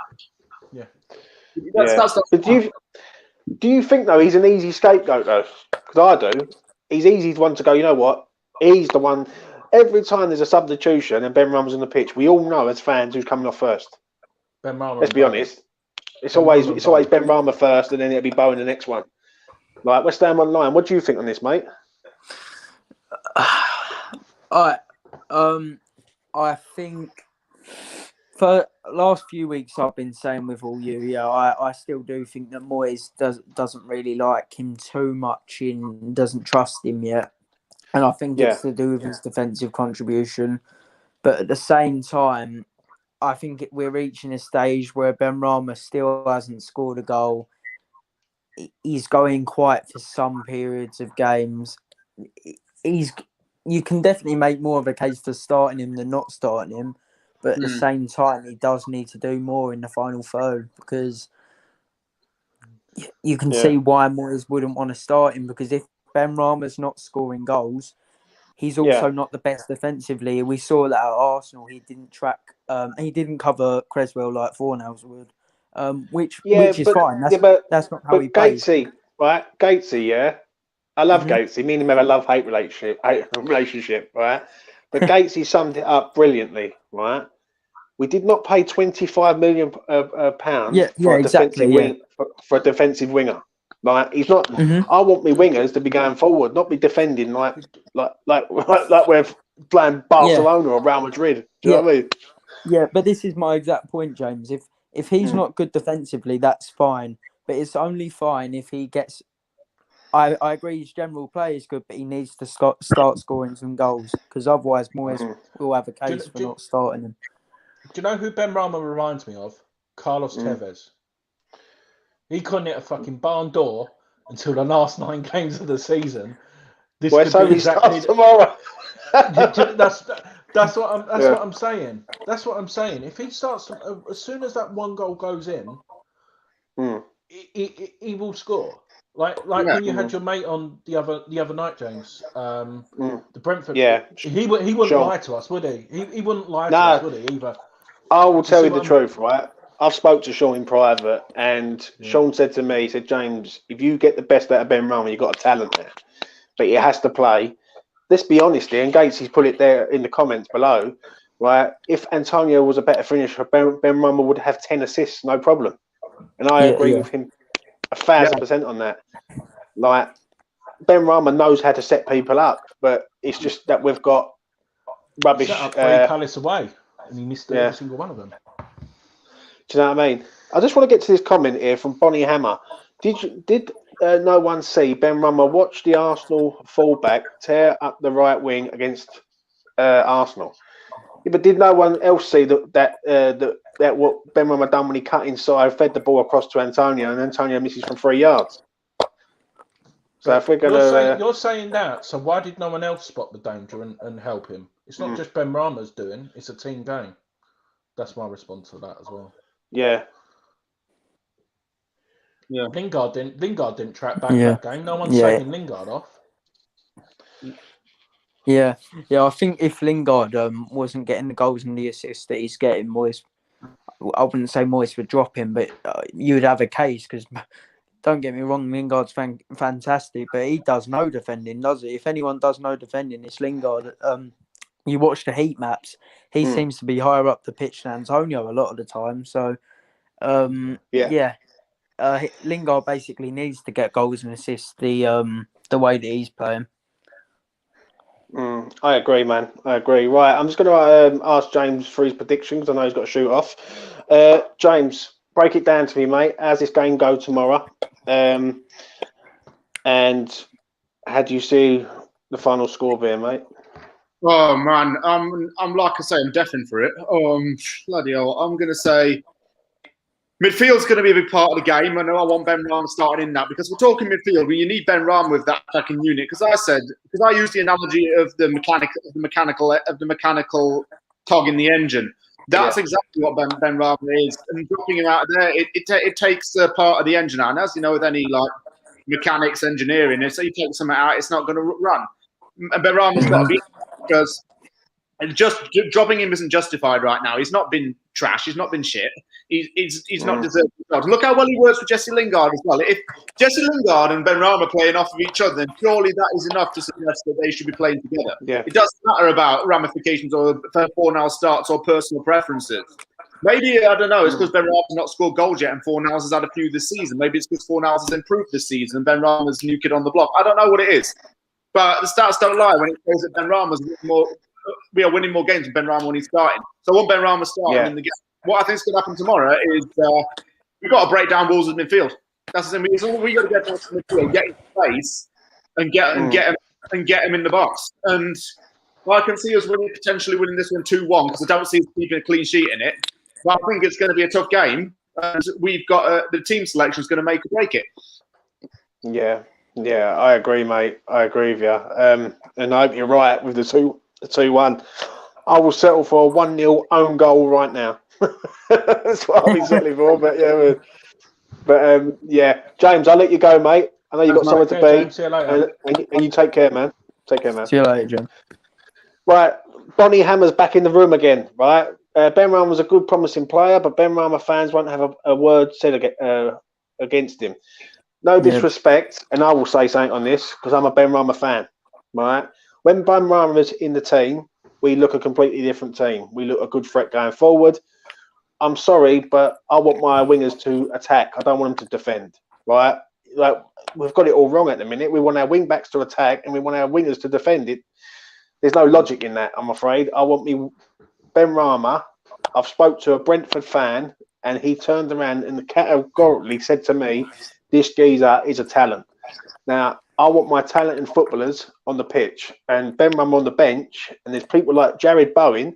Yeah. But do you think though he's an easy scapegoat though? Because I do. He's easy one to go. You know what? He's the one. Every time there's a substitution and Ben Rama's on the pitch, we all know as fans who's coming off first. Ben Rama. Let's be honest. It's always Ben Rama first, and then it'll be Bowen the next one. Like West Ham Online. What do you think on this, mate? I think for the last few weeks I've been saying with all you, I still do think that Moyes doesn't really like him too much and doesn't trust him yet. And I think it's to do with his defensive contribution. But at the same time, I think we're reaching a stage where Ben Rama still hasn't scored a goal. He's going quiet for some periods of games. You can definitely make more of a case for starting him than not starting him. But at the same time, he does need to do more in the final third, because you can see why Moyes wouldn't want to start him, because if Ben Rama's not scoring goals, he's also not the best defensively. We saw that at Arsenal. He didn't cover Creswell like Fornals would, which is fine. That's not how he plays. Gatesy, right? Gatesy, I love Gatesy. Me and him have a love-hate relationship, right? But Gatesy summed it up brilliantly, right? We did not pay £25 million for a defensive winger. Like he's not. I want my wingers to be going forward, not be defending like we're playing Barcelona or Real Madrid. Do you know what I mean? Yeah, but this is my exact point, James. If he's not good defensively, that's fine. But it's only fine if he gets. I agree his general play is good, but he needs to start scoring some goals, because otherwise Moyes will have a case for not starting him. Do you know who Ben Rama reminds me of? Carlos Tevez. He couldn't hit a fucking barn door until the last 9 games of the season. This could be exactly tomorrow. That's what I'm saying. That's what I'm saying. If he starts as soon as that 1 goal goes in, he will score. Like when you had your mate on the other night, James. The Brentford. Yeah. He wouldn't lie to us, would he? He wouldn't lie to us, would he? Either. I will tell you the truth, right? I've spoke to Sean in private, and Sean said to me, he said, James, if you get the best out of Ben Rama, you've got a talent there. But he has to play. Let's be honest here, and Gates's put it there in the comments below, right? If Antonio was a better finisher, Ben Rama would have 10 assists, no problem. And I agree with him 1,000% on that. Like, Ben Rama knows how to set people up, but it's just that we've got rubbish. Set up 3 Palace away, and he missed every single one of them. Do you know what I mean? I just want to get to this comment here from Bonnie Hammer. Did no one see Ben Rama watch the Arsenal fullback tear up the right wing against Arsenal? Yeah, but did no one else see that what Ben Rama done when he cut inside, fed the ball across to Antonio, and Antonio misses from 3 yards? So if we're going you're saying that, so why did no one else spot the danger and help him? It's not just Ben Rama's doing; it's a team game. That's my response to that as well. Yeah. Lingard didn't track back that game. No one's taking Lingard off. Yeah. I think if Lingard wasn't getting the goals and the assists that he's getting, Moyes, I wouldn't say Moyes would drop him, but you would have a case, because don't get me wrong, Lingard's fantastic, but he does no defending, does he? If anyone does no defending, it's Lingard. You watch the heat maps, he seems to be higher up the pitch than Antonio a lot of the time. So Yeah. Lingard basically needs to get goals and assists the way that he's playing. I agree, man. I agree. Right, I'm just going to ask James for his prediction because I know he's got to shoot off. James, break it down to me, mate. How's this game go tomorrow? And how do you see the final score being, mate? Oh man, I'm like I say, I'm deafening for it. Bloody hell, I'm going to say midfield's going to be a big part of the game. I know I want Ben Rama starting in that because we're talking midfield. You need Ben Rama with that attacking unit. Because I used the analogy of the mechanical cog in the engine. That's exactly what Ben Rama is. And dropping him out of there, it takes a part of the engine out. And as you know, with any like mechanics engineering, so you take something out, it's not going to run. And Ben Rama's got to be because. And just dropping him isn't justified right now. He's not been trash. He's not been shit. He's not deserved. Look how well he works with Jesse Lingard as well. If Jesse Lingard and Ben Rama playing off of each other, then surely that is enough to suggest that they should be playing together. Yeah. It doesn't matter about ramifications or 4-0 starts or personal preferences. Maybe, I don't know, it's because Ben Rama's not scored goals yet and 4-0 has had a few this season. Maybe it's because 4-0 has improved this season and Ben Rama's new kid on the block. I don't know what it is. But the stats don't lie when it shows that Ben Rama's we are winning more games with Ben Rama when he's starting. So I want Ben Rama starting in the game. What I think is going to happen tomorrow is we've got to break down Wolves' midfield. That's the thing. We got to get down to midfield, get in place, and get him in the box. And I can see us potentially winning this one 2-1 because I don't see us keeping a clean sheet in it. But I think it's going to be a tough game, and we've got the team selection is going to make or break it. Yeah, I agree, mate. I agree with you. And I hope you're right with the 2-1. I will settle for a 1-0 own goal right now. That's what I'll be settling for. But James, I'll let you go, mate. I know you've got somewhere to be. James, see you later. And you take care, man. Take care, man. See you later, Jim. Right, Bonnie Hammer's back in the room again, right? Ben Rama was a good, promising player, but Ben Rama fans won't have a word said against him. No disrespect, and I will say something on this because I'm a Ben Rama fan, right? When Ben Rama is in the team, we look a completely different team. We look a good threat going forward. I'm sorry, but I want my wingers to attack. I don't want them to defend, right? Like we've got it all wrong at the minute. We want our wing backs to attack, and we want our wingers to defend it. There's no logic in that, I'm afraid. I want me Ben Rama. I've spoke to a Brentford fan, and he turned around and categorically said to me, "This geezer is a talent." Now, I want my talented footballers on the pitch, and Ben Rama on the bench, and there's people like Jared Bowen,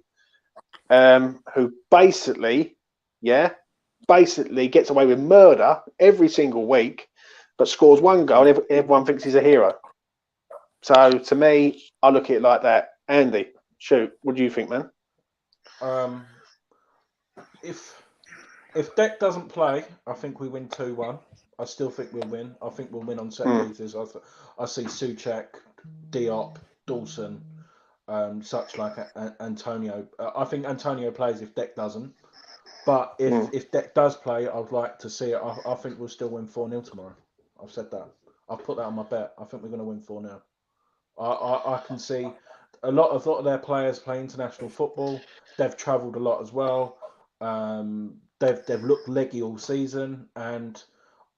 who basically gets away with murder every single week, but scores one goal, and everyone thinks he's a hero. So, to me, I look at it like that. Andy, shoot, what do you think, man? If Deck doesn't play, I think we win 2-1. I still think we'll win. I think we'll win on set pieces. I see Souček, Diop, Dawson, such like Antonio. I think Antonio plays if Deck doesn't. But if Deck does play, I'd like to see it. I think we'll still win 4-0 tomorrow. I've said that. I've put that on my bet. I think we're going to win 4-0. I can see a lot of their players play international football. They've travelled a lot as well. They've looked leggy all season, and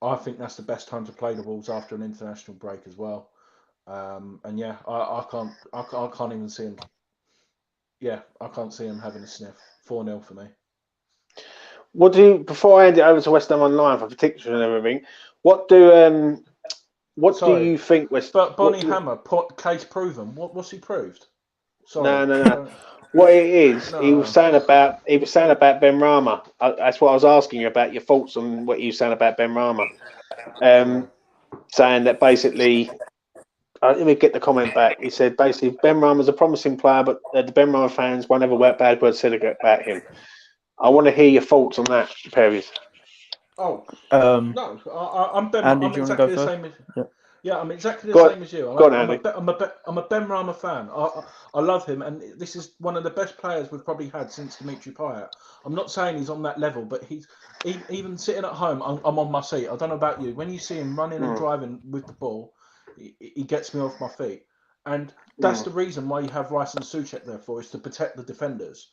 I think that's the best time to play the Wolves after an international break as well. I can't even see him. Yeah, I can't see him having a sniff. 4-0 for me. Before I hand it over to West Ham Online for prediction and everything, what do you think But Bonnie Hammer, case proven. What's he proved? Sorry. No. What it is, he was saying about Ben Rama. That's what I was asking you about your thoughts on what you were saying about Ben Rama. Saying that basically, let me get the comment back. He said basically Ben Rama's a promising player, but the Ben Rama fans won't ever wear bad words said about him. I want to hear your thoughts on that, Perry. No, I'm Ben. Andy, I'm exactly the same as. Yeah, I'm exactly the same as you. I'm a Ben Rama fan. I love him, and this is one of the best players we've probably had since Dimitri Payet. I'm not saying he's on that level, but he's even sitting at home. I'm on my seat. I don't know about you. When you see him running and driving with the ball, he gets me off my feet, and that's the reason why you have Rice and Souček there for, is to protect the defenders.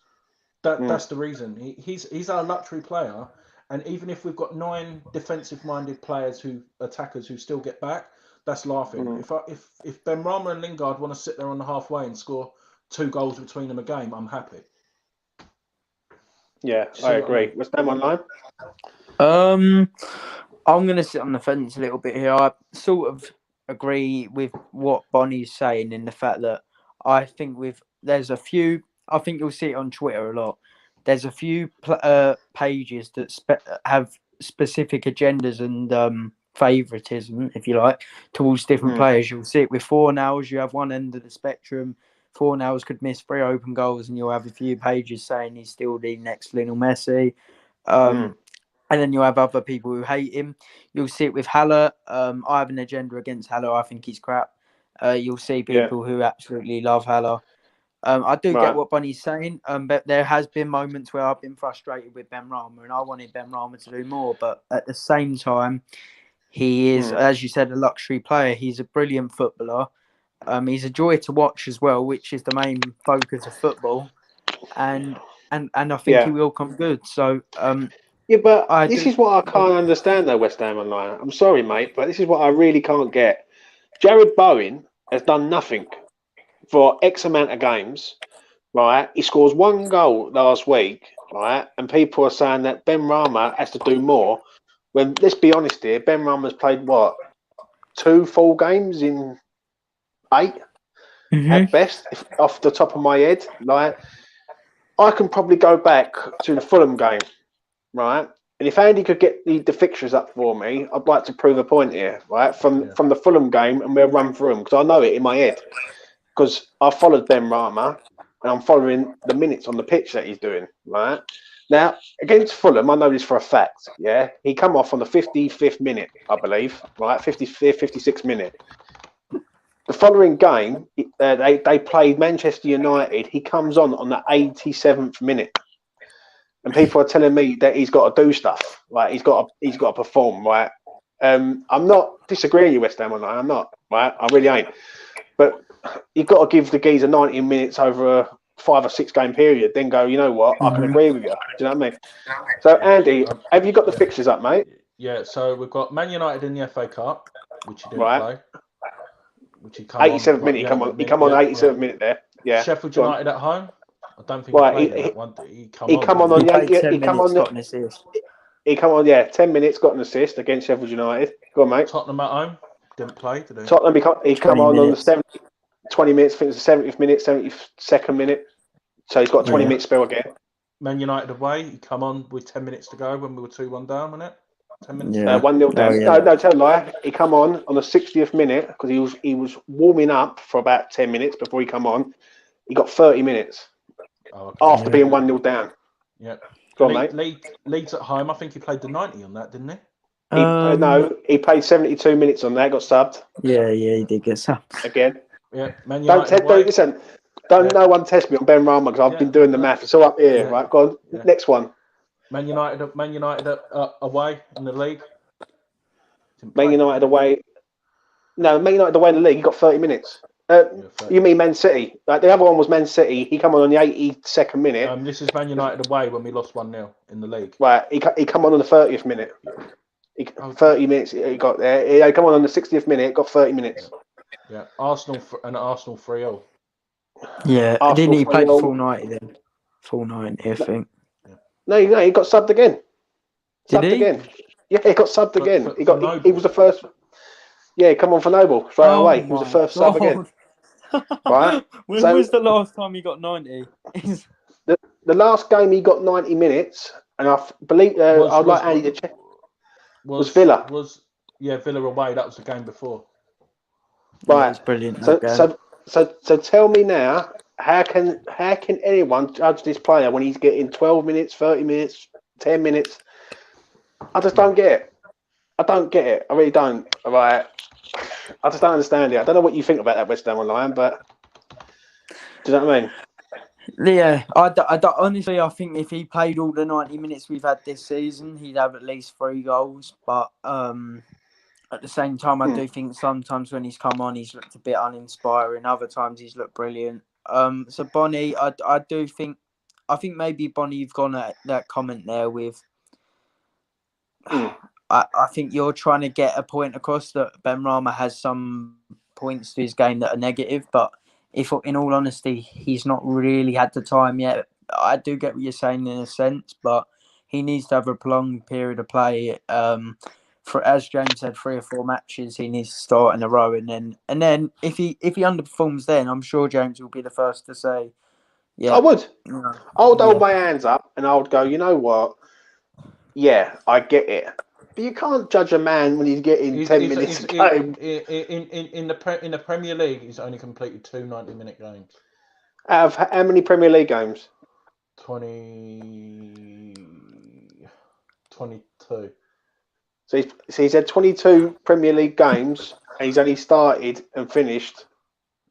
That's the reason. He's our luxury player, And even if we've got 9 defensive-minded attackers who still get back, that's laughing. If Benrahma and Lingard want to sit there on the halfway and score 2 goals between them a game, I'm happy. Yeah, I agree. West Ham Online? I'm going to sit on the fence a little bit here. I sort of agree with what Bonnie's saying in the fact that I think there's a few, I think you'll see it on Twitter a lot. There's a few pages that have specific agendas and favouritism, if you like, towards different players. You'll see it with Fornals. You have one end of the spectrum. Fornals could miss 3 open goals, and you'll have a few pages saying he's still the next Lionel Messi. And then you'll have other people who hate him. You'll see it with Haller. I have an agenda against Haller. I think he's crap. You'll see people who absolutely love Haller. I do get what Bonnie's saying, but there has been moments where I've been frustrated with Benrahma, and I wanted Benrahma to do more. But at the same time, he is, as you said, a luxury player. He's a brilliant footballer. He's a joy to watch as well, which is the main focus of football. And I think he will come good. So but this is what I can't understand though, West Ham Online. I'm sorry, mate, but this is what I really can't get. Jared Bowen has done nothing for X amount of games, right? He scores 1 goal last week, right? And people are saying that Benrahma has to do more. When, let's be honest here, Benrahma's played, 2 full games in 8 at best, off the top of my head. Like, I can probably go back to the Fulham game, right? And if Andy could get the fixtures up for me, I'd like to prove a point here, right? From the Fulham game, and we'll run through them because I know it in my head. Because I followed Benrahma, and I'm following the minutes on the pitch that he's doing, right? Now, against Fulham, I know this for a fact, he come off on the 55th minute, I believe, right? 55th, 56th minute. The following game, they played Manchester United. He comes on the 87th minute. And people are telling me that he's got to do stuff, right? He's got to perform, right? I'm not disagreeing with you, West Ham, I'm not, right? I really ain't. But you've got to give the geezer 90 minutes over a 5 or 6 game period, then go, you know what, I can agree with you. Do you know what I mean? So, Andy, have you got the fixtures up, mate? Yeah, so we've got Man United in the FA Cup, which he didn't play. Which he come 87th minute, he come on 87th minute there. Yeah. Sheffield United at home. I don't think he played in that one. He come on 10 minutes, got an assist against Sheffield United. Go on, mate. Tottenham at home. Didn't play, did he? Tottenham, he come on the 20 minutes, I think it's the 70th minute, 72nd minute. So he's got a 20-minute spell again. Man United away, he come on with 10 minutes to go when we were 2-1 down, wasn't it? 10 minutes 1-0 down. No, tell a lie. He come on the 60th minute because he was warming up for about 10 minutes before he come on. He got 30 minutes after being 1-0 down. Yeah. Go on, mate. Leeds at home, I think he played the 90 on that, didn't he? No, he played 72 minutes on that, got subbed. Yeah, he did get subbed. Again. Yeah, Man United don't no one test me on Benrahma because I've been doing the math. It's all up here, right? Go on, next one. Man United away in the league. Man United away. No, Man United away in the league. He got 30 minutes. You mean Man City? Like the other one was Man City. He come on the 82nd minute. This is Man United away when we lost 1-0 in the league. Right. He come on the 30th minute. 30 minutes. He got there. He come on the 60th minute. Got 30 minutes. Yeah. Arsenal 3-0. Yeah. Didn't he play the full 90 then? Full 90, I think. No, he got subbed again. Again. Yeah, he got subbed again. He was the first. Yeah, come on for Noble straight away. He was the first sub again. Right. When was the last time he got 90? The last game he got 90 minutes, and I believe I'd like Andy to check. Was Villa? Villa away. That was the game before. Right, yeah, it's brilliant. So tell me now, how can anyone judge this player when he's getting 12 minutes, 30 minutes, 10 minutes? I just don't get it. I don't get it. I really don't. All right. I just don't understand it. I don't know what you think about that West Ham Online, but do you know what I mean? Yeah, honestly, I think if he played all the 90 minutes we've had this season, he'd have at least 3 goals. But at the same time, I do think sometimes when he's come on, he's looked a bit uninspiring. Other times, he's looked brilliant. So Bonnie, I think maybe Bonnie, you've gone at that comment there with I think you're trying to get a point across that Benrahma has some points to his game that are negative, but if, in all honesty, he's not really had the time yet. I do get what you're saying in a sense, but he needs to have a prolonged period of play. For, as James said, 3 or 4 matches he needs to start in a row, and then if he underperforms, then I'm sure James will be the first to say, yeah, I would. yeah. I would hold my hands up and I would go, you know what? Yeah, I get it. But you can't judge a man when he's getting 10 minutes a game. In the Premier League, he's only completed 2 90-minute games. Out of how many Premier League games? 22. So he's had 22 Premier League games and he's only started and finished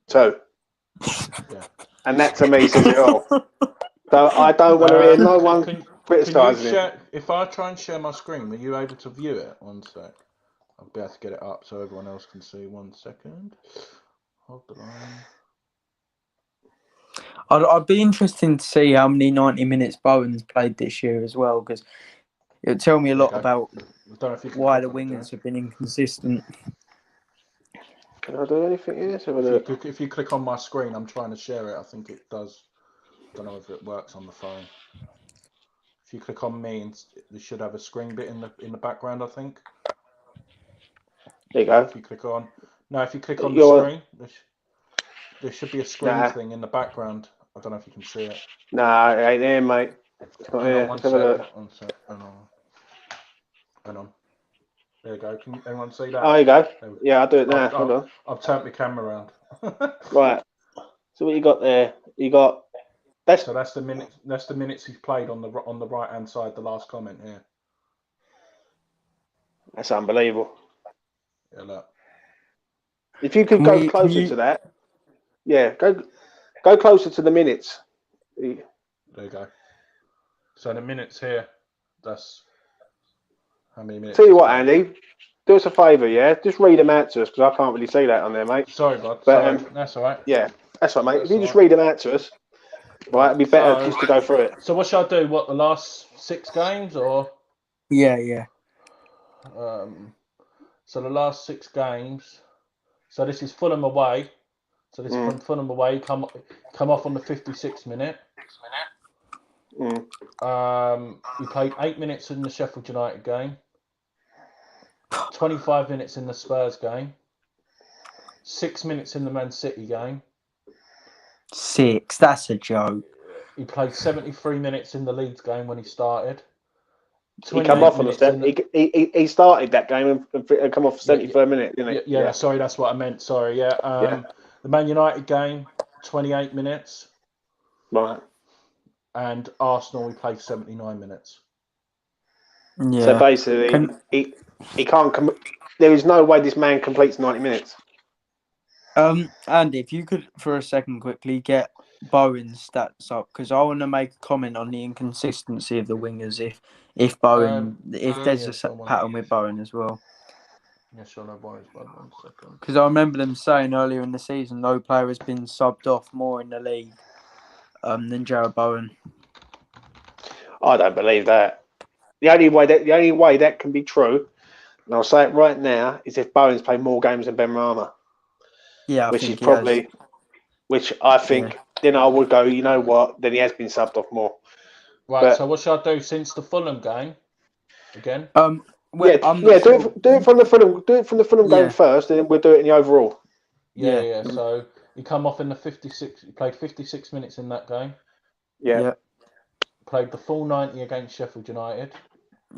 2. Yeah. And that to me says it all. So I don't want to hear no one criticising him. If I try and share my screen, are you able to view it? 1 sec. I'll be able to get it up so everyone else can see. 1 second. Hold the line. I'd be interested to see how many 90 minutes Bowen's played this year as well, because it'll tell me a lot about why the wingers have been inconsistent. Can I do anything here? If you click on my screen, I'm trying to share it. I think it does. I don't know if it works on the phone. If you click on me, you should have a screen bit in the background, I think. There you go. If you click on the screen, there should be a screen thing in the background. I don't know if you can see it. Nah, it ain't there, mate. It's not here. One sec. Hang on. There you go. Can anyone see that? Oh, there you go. Yeah, I'll do it now. Hold on. I've turned my camera around. Right. So what you got there? You got that's the minute. That's the minutes he's played on the right hand side. The last comment here. That's unbelievable. Yeah, look. If you could go closer to that, yeah, go closer to the minutes. There you go. So the minutes here. That's how many minutes. Tell you what, Andy, do us a favour, yeah. Just read them out to us because I can't really see that on there, mate. Sorry, bud. But that's all right. Yeah, that's right, mate. If you just read them out to us, right, it'd be better just to go through it. So what shall I do? What, the last 6 games or? Yeah. So the last 6 games. So this is Fulham away. So this is from Fulham away. Come off on the 56th minute. He played 8 minutes in the Sheffield United game. 25 minutes in the Spurs game. 6 minutes in the Man City game. 6. That's a joke. He played 73 minutes in the Leeds game when he started. He come off on the step. He started that game and come off 73 minutes, didn't he? Yeah, sorry, that's what I meant. Sorry, yeah. The Man United game, 28 minutes. Right. And Arsenal, he played 79 minutes. Yeah. So basically, he can't. There is no way this man completes 90 minutes. Andy, if you could for a second quickly get Bowen's stats up, because I want to make a comment on the inconsistency of the wingers. If Bowen, if there's a pattern with Bowen as well. Yeah, sure, no worries, bud. 1 second. Because I remember them saying earlier in the season, no player has been subbed off more in the league than Jarrod Bowen. I don't believe that. The only way that can be true, and I'll say it right now, is if Bowen's played more games than Benrahma. Yeah, which I think. Then I would go. You know what? Then he has been subbed off more. Right. So what should I do since the Fulham game? Again. Do it from the Fulham. Do it from the Fulham game first, and then we'll do it in the overall. Yeah. So he come off in the 56. He played 56 minutes in that game. Yeah. Played the full 90 against Sheffield United.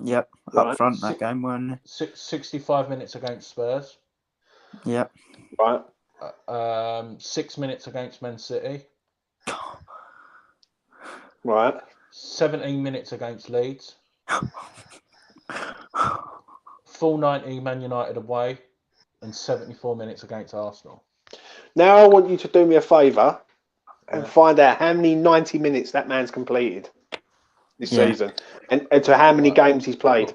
Yep. Up front that game, weren't it? 65 minutes against Spurs. Yep. Right. 6 minutes against Man City. Right. 17 minutes against Leeds. Full 90 Man United away, and 74 minutes against Arsenal. Now I want you to do me a favour and find out how many 90 minutes that man's completed this season, and to how many games he's played.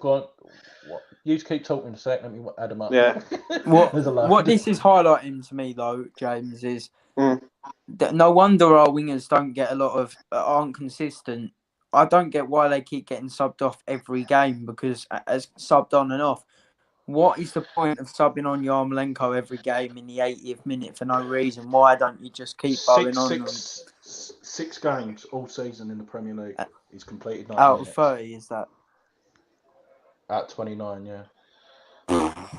You just keep talking a sec. Let me add them up. Yeah. What this is highlighting to me though, James, is that no wonder our wingers don't get a lot of aren't consistent I don't get why they keep getting subbed off every game because as subbed on and off. What is the point of subbing on Yarmolenko every game in the 80th minute for no reason? Why don't you just keep going on? Six games all season in the Premier League. He's completed 90 out minutes. of 30, is that? At 29, yeah.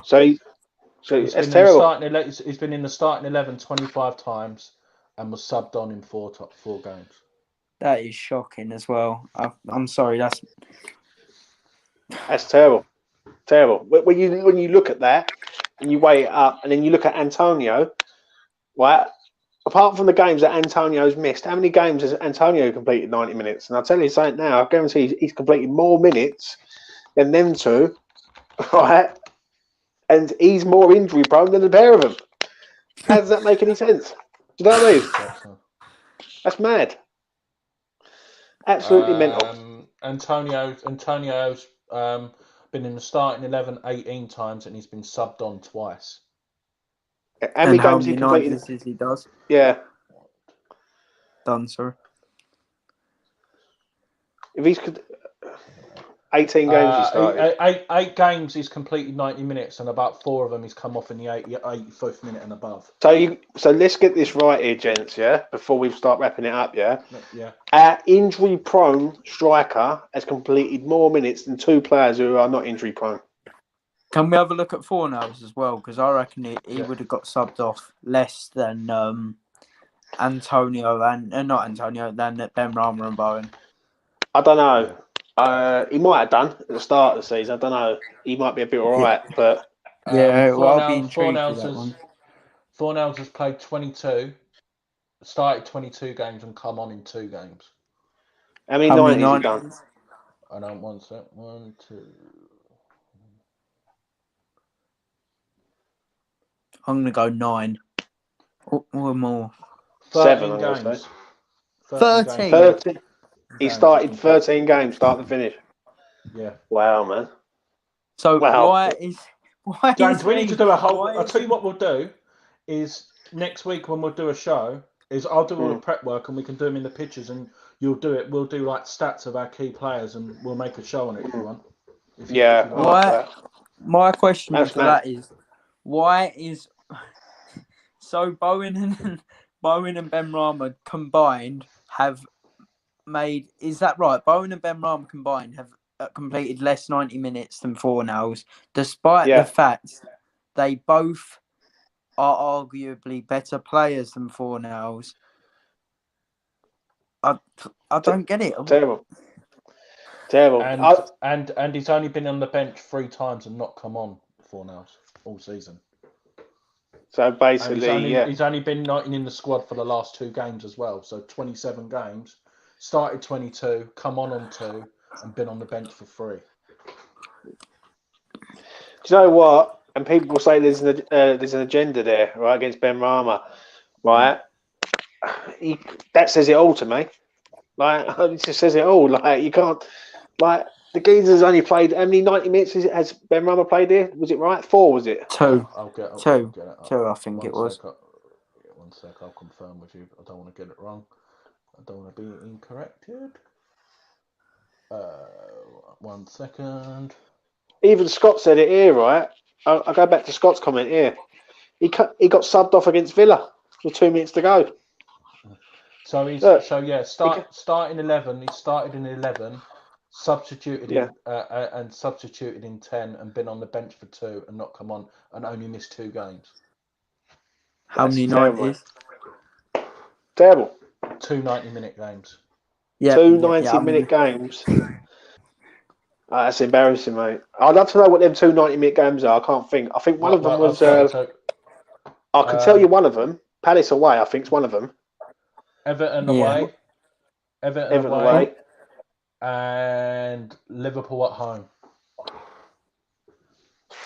So it's terrible. He's been in the starting 11 25 times and was subbed on in four games. That is shocking as well. I'm sorry, that's terrible. Terrible. When you look at that and you weigh it up, and then you look at Antonio, right? Apart from the games that Antonio's missed, how many games has Antonio completed 90 minutes? And I'll tell you something now, I guarantee he's completed more minutes than them two, right? And he's more injury prone than the pair of them. How does that make any sense? Do you know what I mean? That's mad. Absolutely mental. Antonio's been in the starting 11 18 times and he's been subbed on twice. How many games he completed? He does? Yeah. Done, sir. If he's 18 games he started. Eight games he's completed 90 minutes and about 4 of them he's come off in the 85th minute and above. So let's get this right here, gents, yeah? Before we start wrapping it up, yeah? Yeah. Our injury-prone striker has completed more minutes than 2 players who are not injury-prone. Can we have a look at Fornals as well? Because I reckon he would have got subbed off less than Antonio and not Antonio, than Ben Rama and Bowen. I don't know. He might have done at the start of the season. I don't know. He might be a bit all right, but I'll be intrigued with that one. Fornals has played 22, started 22 games and come on in 2 games. How many 90s has he done? I don't want that. 1, 2. I'm going to go 9 or more. 7 games. 13. He started 13 games, start to finish. Yeah. Wow, man. So why James, we need to do a whole. I'll tell you what we'll do is next week when we'll do a show is I'll do all the prep work and we can do them in the pictures and you'll do it. We'll do like stats of our key players and we'll make a show on it if you want. If you want. My question for that is why is so Bowen and Ben Rama combined have made, is that right? Bowen and Ben Rama combined have completed less 90 minutes than Fornals, despite the fact they both are arguably better players than Fornals. I don't get it. Terrible. And he's only been on the bench 3 times and not come on Fornals all season. So basically, he's only been not in the squad for the last 2 games as well. So 27 games, started 22, come on 2, and been on the bench for 3. Do you know what? And people will say there's an agenda there, right, against Ben Rama, right? That says it all to me. Like, it just says it all. Like, you can't, like, the geezer's only played, how many 90 minutes has Ben Rama played here? Was it right? 4, was it? 2. I'll get it. 2, I think it was. 1 sec, I'll confirm with you. I don't want to get it wrong. I don't want to be incorrected. 1 second. Even Scott said it here, right? I'll go back to Scott's comment here. He got subbed off against Villa with 2 minutes to go. So starting 11. He started in 11, substituted and substituted in 10, and been on the bench for 2 and not come on and only missed 2 games. How many 90s? Terrible. 2 90-minute games. Yeah, 2 90-minute games. That's embarrassing, mate. I'd love to know what them 2 90-minute games are. I can't think. I think one of them was. I can tell you one of them. Palace away, I think, is one of them. Everton away. Everton away. And Liverpool at home.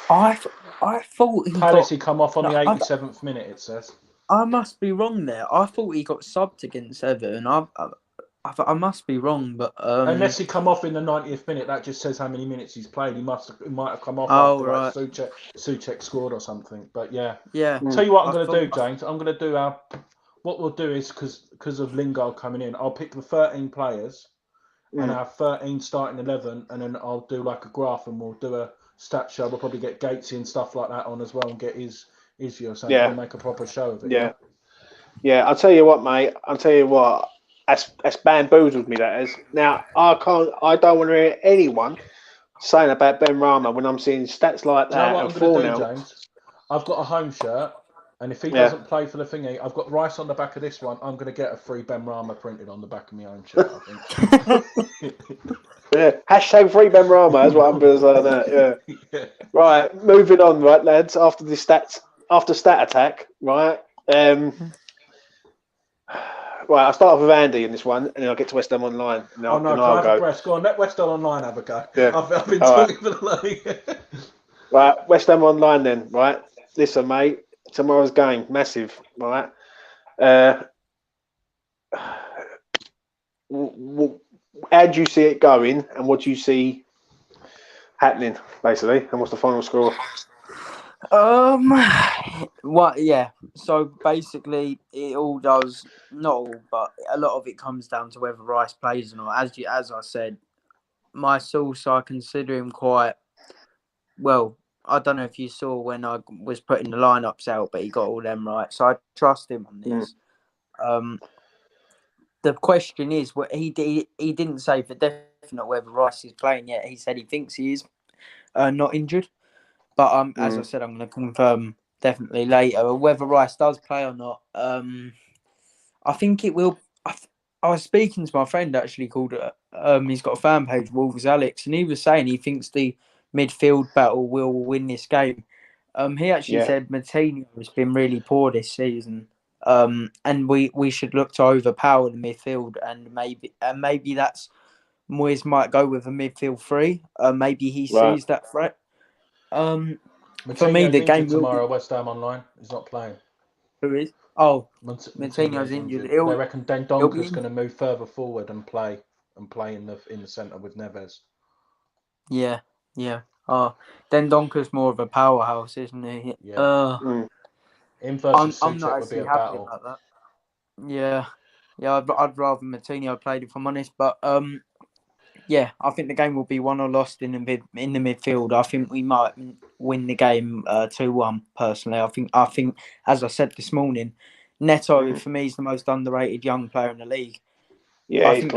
I thought he come off on the 87th minute, it says. I must be wrong there. I thought he got subbed against Everton. I must be wrong, but unless he come off in the 90th minute, that just says how many minutes he's played. He might have come off after right. Souček scored or something. But yeah. Tell you what I'm going to do, James. I'm going to do what we'll do is because of Lingard coming in, I'll pick the 13 players, and our 13 starting 11, and then I'll do like a graph and we'll do a stat show. We'll probably get Gatesy and stuff like that on as well and get his view or something. Yeah. We'll make a proper show of it. Yeah. Yeah, I'll tell you what, mate. I'll tell you what. That's bamboozled me. That is. Now I don't want to hear anyone saying about Ben Rama when I'm seeing stats like Do you know that what and I'm going to do, 4-0. James? I've got a home shirt, and if he doesn't play for the thingy, I've got Rice on the back of this one. I'm going to get a free Ben Rama printed on the back of my own shirt, I think. Yeah. Hashtag free Ben Rama. That's what I'm going to say. That. Yeah. Right. Moving on, right, lads. After stat attack, right. Right, I'll start off with Andy in this one, and then I'll get to West Ham Online. Can I have a press? Go on, let West Ham Online have a go. Yeah. I've been talking for the league. Right, West Ham Online then, right? Listen, mate, tomorrow's game, massive, right? How do you see it going, and what do you see happening, basically, and what's the final score? Yeah. So basically, it all does not all, but a lot of it comes down to whether Rice plays or not. As I said, my source, I consider him quite well. I don't know if you saw when I was putting the lineups out, but he got all them right, so I trust him on this. The question is, what he didn't say for definite whether Rice is playing yet. He said he thinks he is not injured. But as I said, I'm going to confirm definitely later whether Rice does play or not. I think it will. I was speaking to my friend actually called. He's got a fan page, Wolves Alex, and he was saying he thinks the midfield battle will win this game. He actually said Martino has been really poor this season. And we should look to overpower the midfield, and maybe that's Moyes might go with a midfield three. Maybe he sees that threat. For me, the game tomorrow. West Ham Online is not playing. Who is? Oh, Martino's injured. They reckon Dendonker's going to move further forward and play in the centre with Neves. Yeah. Oh, Dendonker's more of a powerhouse, isn't he? Yeah. Him versus I'm not would be actually a happy battle. about that. Yeah. I'd rather Martino played if I'm honest, but yeah, I think the game will be won or lost in the midfield. I think we might win the game 2-1. Personally, I think as I said this morning, Neto for me is the most underrated young player in the league. Yeah, I think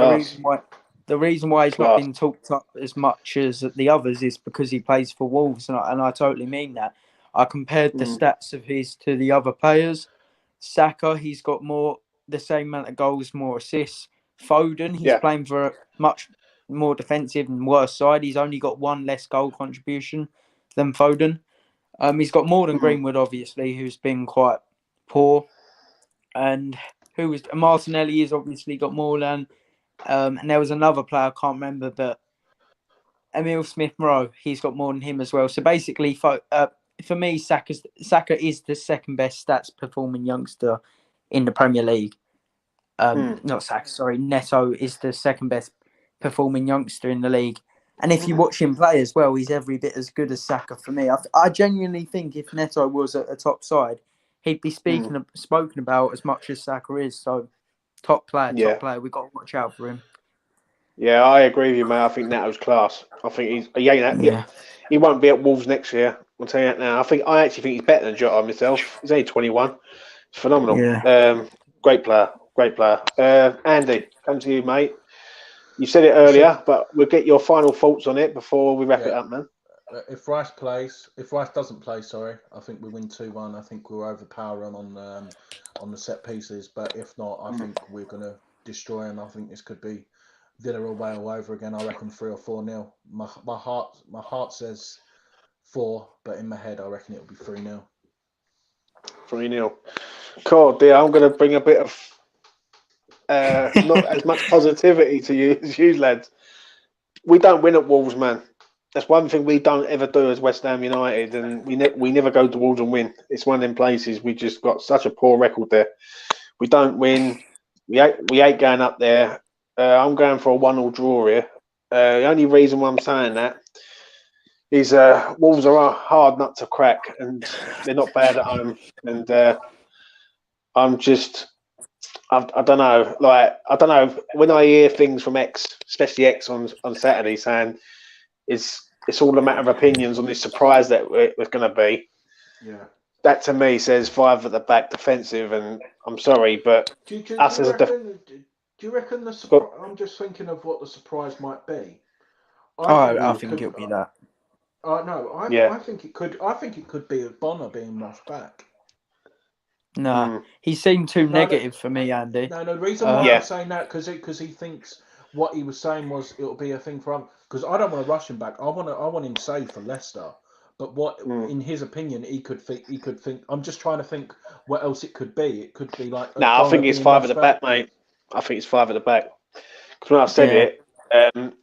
the reason why he's not been talked up as much as the others is because he plays for Wolves, and I totally mean that. I compared the stats of his to the other players. Saka, he's got the same amount of goals, more assists. Foden, he's playing for a much more defensive and worse side. He's only got one less goal contribution than Foden. He's got more than Greenwood, obviously, who's been quite poor. And Martinelli has obviously got more than. And there was another player, I can't remember, but Emile Smith-Rowe, he's got more than him as well. So basically, for me, Saka is the second best stats performing youngster in the Premier League. Not Saka, sorry. Neto is the second best performing youngster in the league. And if you watch him play as well, he's every bit as good as Saka for me. I genuinely think if Neto was at a top side, he'd be spoken about as much as Saka is. So top player. We've got to watch out for him. Yeah, I agree with you, mate. I think Nato's class. I think he won't be at Wolves next year. I'll tell you that now. I actually think he's better than Jota myself. He's only 21. It's phenomenal. Yeah. Great player. Andy, come to you, mate. You said it earlier, but we'll get your final thoughts on it before we wrap it up, man. If Rice doesn't play, I think we win 2-1. I think we'll overpower them on the set pieces. But if not, I think we're going to destroy them. I think this could be Villa away all over again. I reckon 3 or 4-0. My heart says 4, but in my head I reckon it'll be 3-0. 3-0. Cool, dear. I'm going to bring a bit of not as much positivity to you as you lads. We don't win at Wolves, man. That's one thing we don't ever do as West Ham United, and we never go to Wolves and win. It's one of them places we just got such a poor record there. We don't win. We ain't going up there. I'm going for a 1-1 draw here. The only reason why I'm saying that is Wolves are a hard nut to crack, and they're not bad at home. And I don't know. Like, I don't know. When I hear things from X, especially X on Saturday, saying it's all a matter of opinions on this surprise that it's going to be. Yeah. That to me says 5 at the back defensive, and I'm sorry, but Do you reckon the surprise? I'm just thinking of what the surprise might be. I think it'll be that. No, I think it could. I think it could be Bonner being rushed back. No, he seemed too negative for me, Andy. No, the reason why I'm saying that because he thinks what he was saying was it'll be a thing for him. Because I don't want to rush him back. I want him saved for Leicester. But what, in his opinion, he could think. I'm just trying to think what else it could be. It could be like. No, I think it's 5 at the back, mate. I think it's 5 at the back. Because when I said it,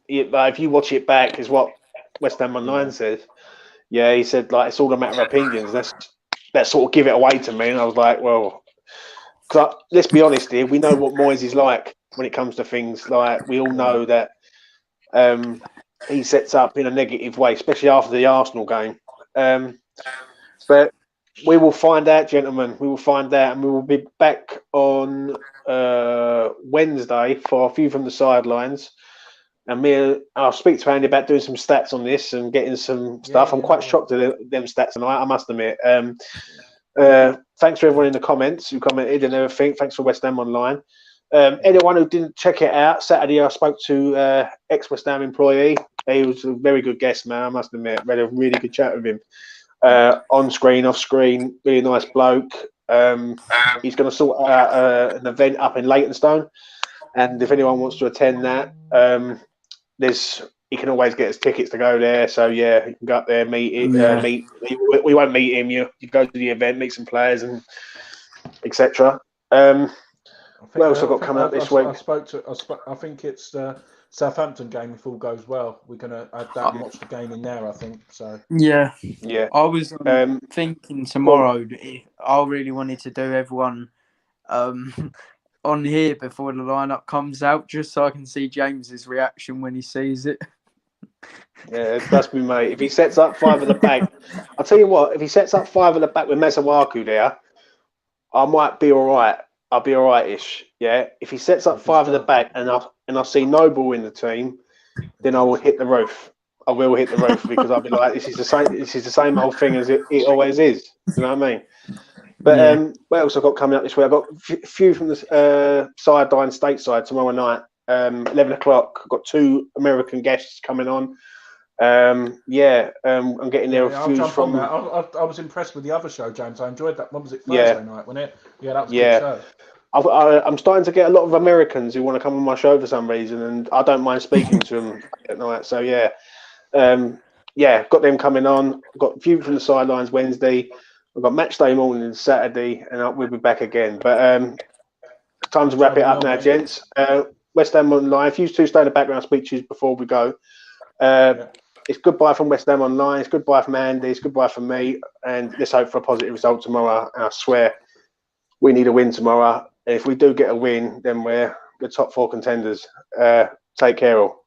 if you watch it back, is what West Ham Online says. Yeah, he said like it's all a matter of opinions. That sort of give it away to me, and I was like, well, because let's be honest here, we know what Moyes is like when it comes to things. Like we all know that he sets up in a negative way, especially after the Arsenal game. But we will find out, gentlemen. We will find out, and we will be back on Wednesday for a few from the sidelines. And I'll speak to Andy about doing some stats on this and getting some stuff. I'm quite shocked at them stats tonight, I must admit. Thanks for everyone in the comments who commented and everything. Thanks for West Ham Online. Anyone who didn't check it out, Saturday I spoke to ex-West Ham employee. He was a very good guest, man, I must admit. We had a really good chat with him. On screen, off screen, really nice bloke. He's going to sort out an event up in Leytonstone. And if anyone wants to attend that, he can always get his tickets to go there. So yeah, you can go up there, meet. We won't meet him. You go to the event, meet some players, and etc. What else I've got coming up this week? I think it's the Southampton game. If all goes well, we're gonna add that and watch the game in there. I think so. Yeah. I was thinking tomorrow. I really wanted to do everyone on here before the lineup comes out, just so I can see James's reaction when he sees it. Yeah, trust me, mate. If he sets up 5 at the back, I'll tell you what. If he sets up 5 at the back with Masuaku there, I might be all right. I'll be all right-ish. Yeah. If he sets up 5 at the back and I see Noble in the team, then I will hit the roof. I will hit the roof because I'll be like, this is the same old thing as it always is. You know what I mean? But what else I've got coming up this week? I've got a few from the Sidelines stateside tomorrow night, 11 o'clock. I've got 2 American guests coming on. I'm getting there a few from. I was impressed with the other show, James. I enjoyed that. When was it? Thursday night, wasn't it? Yeah, that was a good show. I'm starting to get a lot of Americans who want to come on my show for some reason, and I don't mind speaking to them at night. So got them coming on. I've got a few from the Sidelines Wednesday. I've got match day morning Saturday, and we'll be back again. But time to wrap it up now, gents. West Ham Online. If you two stay in the background, I'll speak to you before we go. It's goodbye from West Ham Online. It's goodbye from Andy. It's goodbye from me. And let's hope for a positive result tomorrow. And I swear, we need a win tomorrow. And if we do get a win, then we're the top 4 contenders. Take care all.